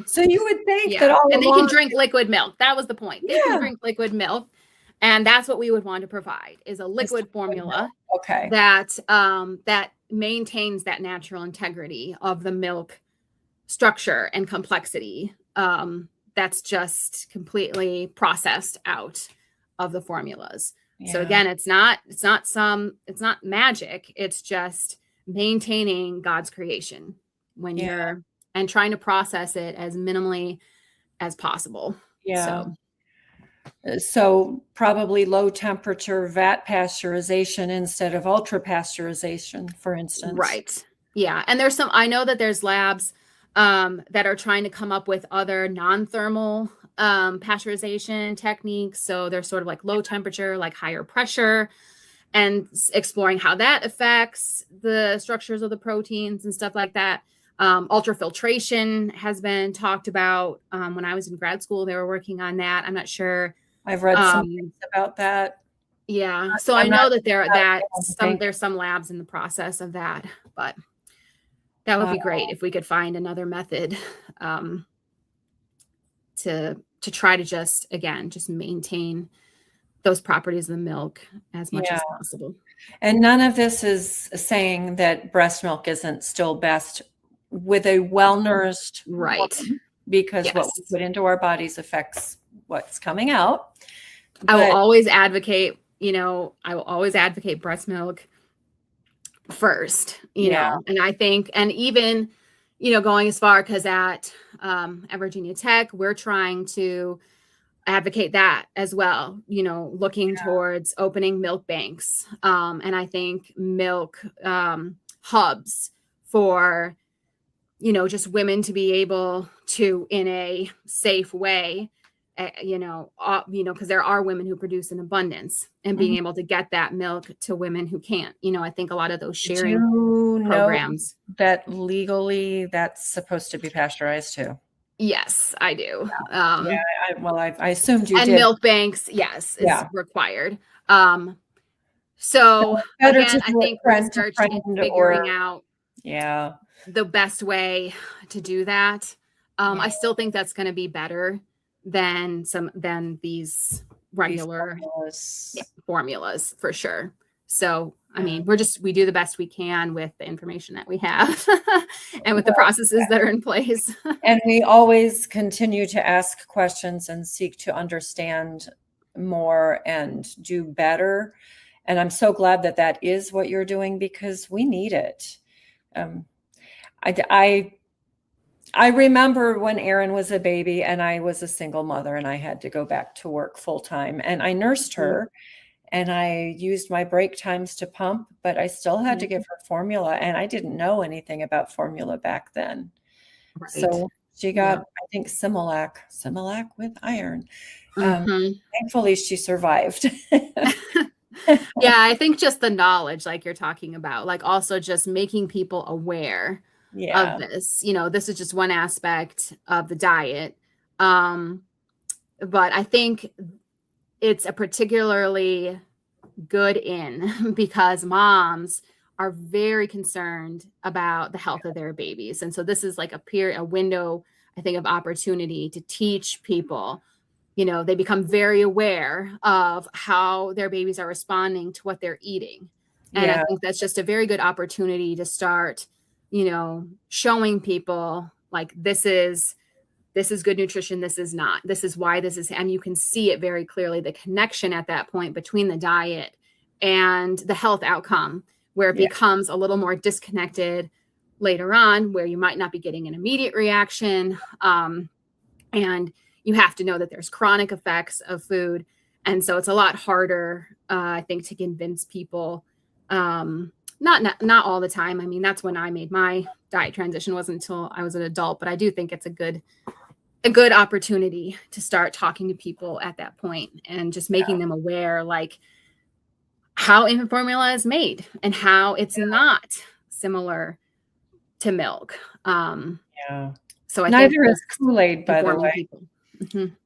So you would think that Yeah. all And they can along, drink liquid milk. That was the point. They can yeah, drink liquid milk. And that's what we would want to provide is a it's liquid liquid milk. formula Okay. that maintains that natural integrity of the milk structure and complexity. That's just completely processed out of the formulas. So Yeah. again, it's not magic. It's just maintaining God's creation Yeah. and trying to process it as minimally as possible. Yeah. So probably low temperature vat pasteurization instead of ultra pasteurization, for instance. Right. Yeah. And I know that there's labs that are trying to come up with other non-thermal pasteurization techniques. So they're sort of like low temperature, like higher pressure, and exploring how that affects the structures of the proteins and stuff like that. Ultrafiltration has been talked about. When I was in grad school, they were working on that. I'm not sure. I've read some things about that. Yeah. So I'm I not know that anything. there's some labs in the process of that, but that would be great if we could find another method to try to just maintain those properties of the milk as much as Yeah. possible. And none of this is saying that breast milk isn't still best with a well-nourished Right. woman, because what we Yes. put into our bodies affects what's coming out. I will But always advocate breast milk. first, Yeah. and I think, and even, going as far, because at Virginia Tech, we're trying to advocate that as well, looking towards opening milk banks. And I think milk hubs for, just women to be able to, in a safe way, because there are women who produce in abundance, and being Mhm. able to get that milk to women who can't. I think a lot of those Did sharing you know programs. that legally that's supposed to be pasteurized too? Yes, I do. Yeah, I assumed you And did. milk banks, yes, is Yeah. required. So Better to again, I do it think friend to research in friend or figuring out yeah. the best way to do that. Yeah. I still think that's going to be better than these These regular formulas. formulas for sure. So, I Yeah. mean, we do the best we can with the information that we have and with the Well, processes that are in place. and we always continue to ask questions and seek to understand more and do better. And I'm so glad that that is what you're doing because we need it. Um, I remember when Erin was a baby and I was a single mother and I had to go back to work full time and I nursed her and I used my break times to pump, but I still had to give her formula and I didn't know anything about formula back then. Right. So she got, Yeah. I think, Similac with iron. Um, Hmm. Thankfully, she survived. Yeah, I think just the knowledge, like you're talking about, like also just making people aware of Yeah, this. This is just one aspect of the diet. Um, but I think it's a particularly good in because moms are very concerned about the health of their babies. And so this is like a window, I think, of opportunity to teach people. They become very aware of how their babies are responding to what they're eating. And I yeah, think that's just a very good opportunity to start, showing people like this is good nutrition, this is not. This is why this is, and you can see it very clearly, the connection at that point between the diet and the health outcome, where it yeah, becomes a little more disconnected later on, where you might not be getting an immediate reaction. And you have to know that there's chronic effects of food. And so it's a lot harder, I think, to convince people. Not all the time. I mean, that's when I made my diet transition, wasn't until I was an adult, but I do think it's a good opportunity to start talking to people at that point and just making them aware, like how infant formula is made and how it's not similar to milk. yeah. So I think Neither is just Kool-Aid, by the way. informing people. Mhm.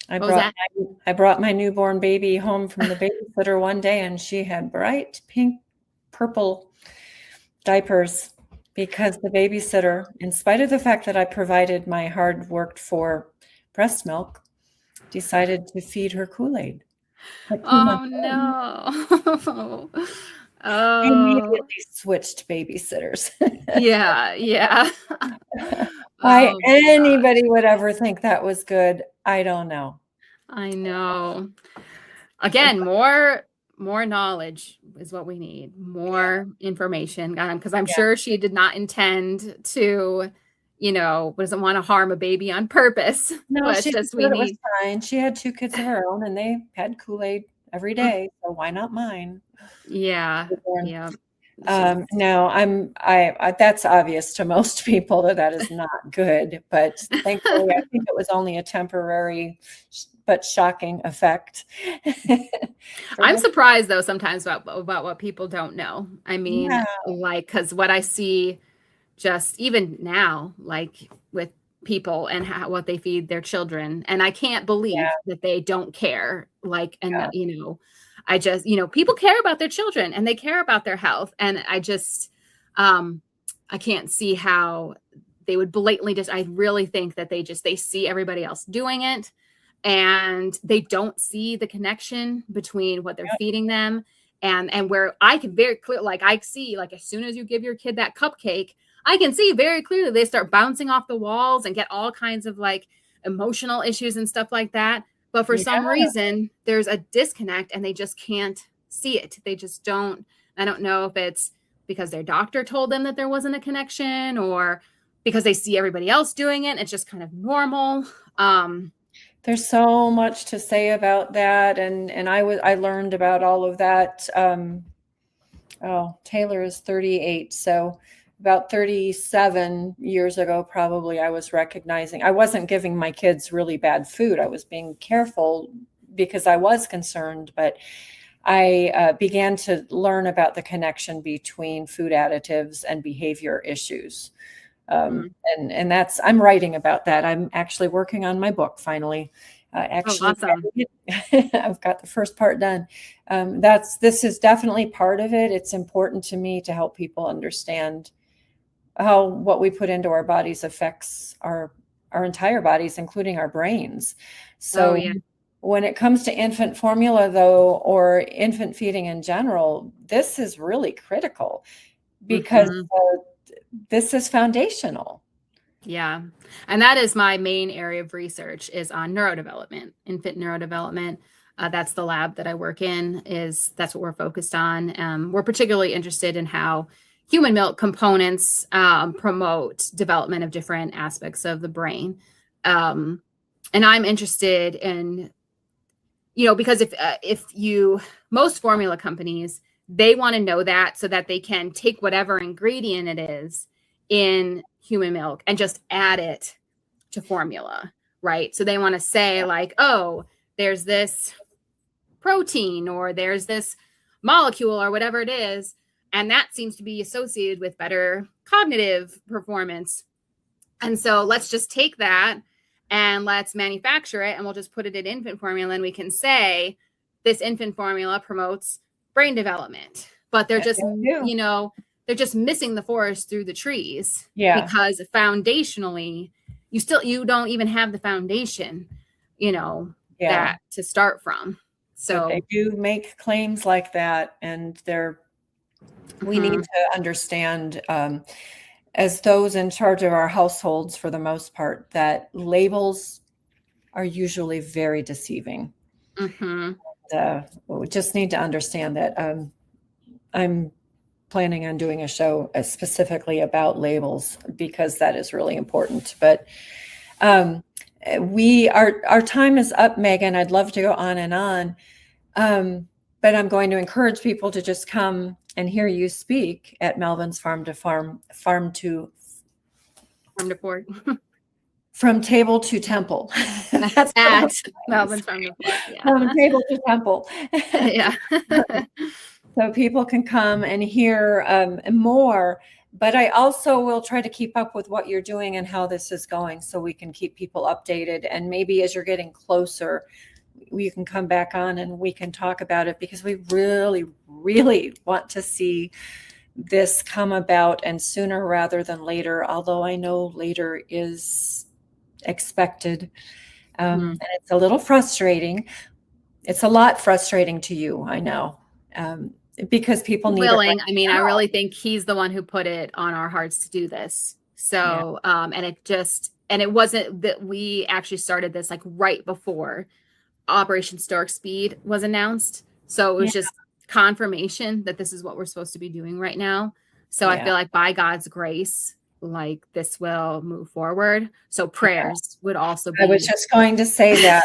I What was brought that? I brought my newborn baby home from the babysitter one day, and she had bright pink, purple diapers because the babysitter, in spite of the fact that I provided my hard worked for breast milk, decided to feed her Kool-Aid at 2 Oh months old. no. I Oh, immediately switched babysitters. yeah, yeah. Why Oh my anybody gosh. would ever think that was good, I don't know. I know. Again, more knowledge is what we need. Yeah, More information, because I'm yeah. sure she did not intend to, doesn't want to harm a baby on purpose. No, But it's she just just we thought it was need. fine. She had 2 kids of her own, and they had Kool-Aid every day, so why not mine? Yeah, Newborn. yeah. It's just No, that's obvious to most people that that is not good, but thankfully, I think it was only a temporary but shocking effect. For I'm her. surprised though sometimes about what people don't know. I mean, Yeah, like, because what I see just even now, like with people and what they feed their children, and I can't believe yeah, that they don't care. Like, and yeah, I just, people care about their children and they care about their health, and um, I can't see how they would blatantly just. I really think that they see everybody else doing it and they don't see the connection between what they're yeah, feeding them and where I can very clear, like I see, like as soon as you give your kid that cupcake, I can see very clearly they start bouncing off the walls and get all kinds of like emotional issues and stuff like that. But for some yeah. reason there's a disconnect and they just can't see it. They just don't. I don't know if it's because their doctor told them that there wasn't a connection, or because they see everybody else doing it. It's just kind of normal. There's so much to say about that, and I learned about all of that. Taylor is 38, so about 37 years ago, probably, I was recognizing I wasn't giving my kids really bad food. I was being careful because I was concerned, but I began to learn about the connection between food additives and behavior issues. And that's, I'm writing about that. I'm actually working on my book finally. Awesome. I've got the first part done. This is definitely part of it. It's important to me to help people understand how what we put into our bodies affects our entire bodies, including our brains. So when it comes to infant formula, though, or infant feeding in general, this is really critical because this is foundational. Yeah. And that is my main area of research, is on neurodevelopment, infant neurodevelopment. That's the lab that I work in, that's what we're focused on. We're particularly interested in how human milk components promote development of different aspects of the brain. And I'm interested in, because most formula companies, they want to know that so that they can take whatever ingredient it is in human milk and just add it to formula, right? So they want to say like, oh, there's this protein or there's this molecule or whatever it is, and that seems to be associated with better cognitive performance. And so let's just take that and let's manufacture it, and we'll just put it in infant formula, and we can say this infant formula promotes brain development. But they're just, they're just missing the forest through the trees. Because foundationally, you don't even have the foundation, that to start from. So but they do make claims like that, and we need to understand, as those in charge of our households, for the most part, that labels are usually very deceiving. We just need to understand that. I'm planning on doing a show specifically about labels because that is really important. But our time is up, Megan. I'd love to go on and on, but I'm going to encourage people to just come and hear you speak at Melvin's Farm to Fork. From table to temple. That's at Melvin's Farm to Fork. From table to temple. Yeah. So people can come and hear more, but I also will try to keep up with what you're doing and how this is going, so we can keep people updated. And maybe as you're getting closer, you can come back on and we can talk about it, because we really, really want to see this come about, and sooner rather than later, although I know later is expected. And it's a little frustrating. It's a lot frustrating to you, I know. Because people need it right I mean, now. I really think he's the one who put it on our hearts to do this. So, and it wasn't that we actually started this like right before Operation Stork Speed was announced. So it was just confirmation that this is what we're supposed to be doing right now. So I feel like by God's grace, like this will move forward. So prayers would also be. I was just going to say that.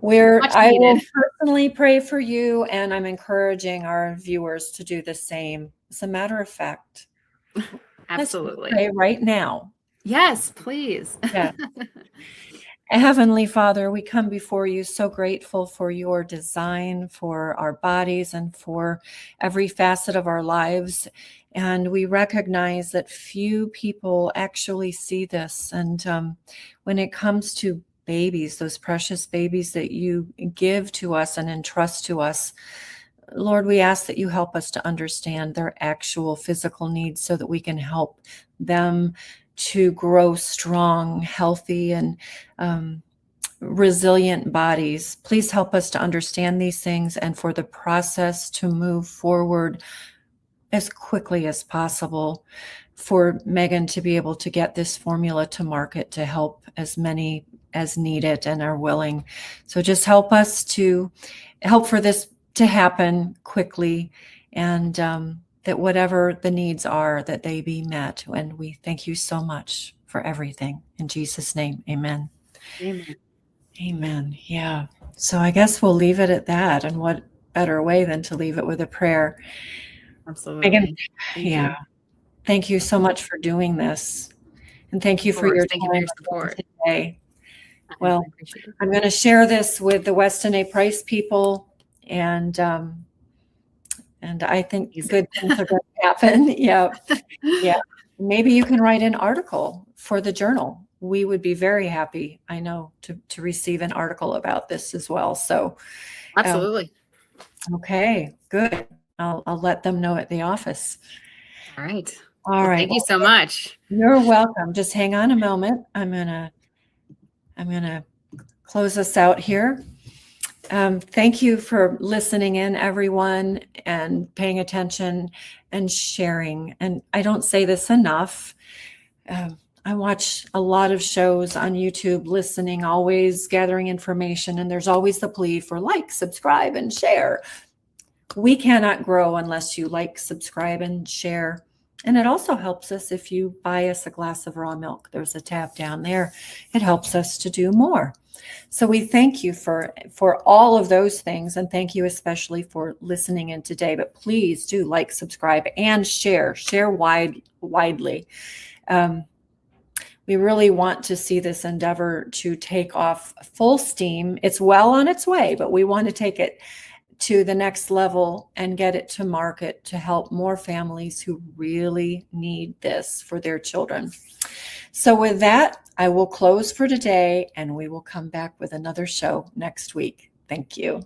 I will personally pray for you, and I'm encouraging our viewers to do the same. As a matter of fact, absolutely. Let's pray right now. Yes, please. Yeah. Heavenly Father, we come before you so grateful for your design for our bodies and for every facet of our lives. And we recognize that few people actually see this. And when it comes to babies, those precious babies that you give to us and entrust to us, Lord, we ask that you help us to understand their actual physical needs so that we can help them to grow strong, healthy, and resilient bodies. Please help us to understand these things and for the process to move forward as quickly as possible, for Megan to be able to get this formula to market to help as many as need it and are willing. So just help us to help for this to happen quickly, and that whatever the needs are, that they be met. And we thank you so much for everything. In Jesus' name, amen. Amen. Amen. Yeah. So I guess we'll leave it at that. And what better way than to leave it with a prayer? Absolutely. Megan, Thank yeah. you. Thank you so much for doing this. And thank you Of for course. your Thank you for time your support. today. I Well, appreciate it. I'm going to share this with the Weston A. Price people, and I think good things are going to happen. Yeah. Yeah. Maybe you can write an article for the journal. We would be very happy, I know, to receive an article about this as well. So, Absolutely. Okay, good. I'll let them know at the office. All right. All Well, right. thank you so much. You're welcome. Just hang on a moment. I'm gonna close us out here. Thank you for listening in, everyone, and paying attention and sharing. And I don't say this enough. I watch a lot of shows on YouTube, listening, always gathering information, and there's always the plea for like, subscribe, and share. We cannot grow unless you like, subscribe, and share. And it also helps us if you buy us a glass of raw milk. There's a tab down there. It helps us to do more. So we thank you for all of those things, and thank you especially for listening in today. But please do like, subscribe, and share widely. We really want to see this endeavor to take off full steam. It's well on its way, but we want to take it to the next level and get it to market to help more families who really need this for their children. So with that, I will close for today, and we will come back with another show next week. Thank you.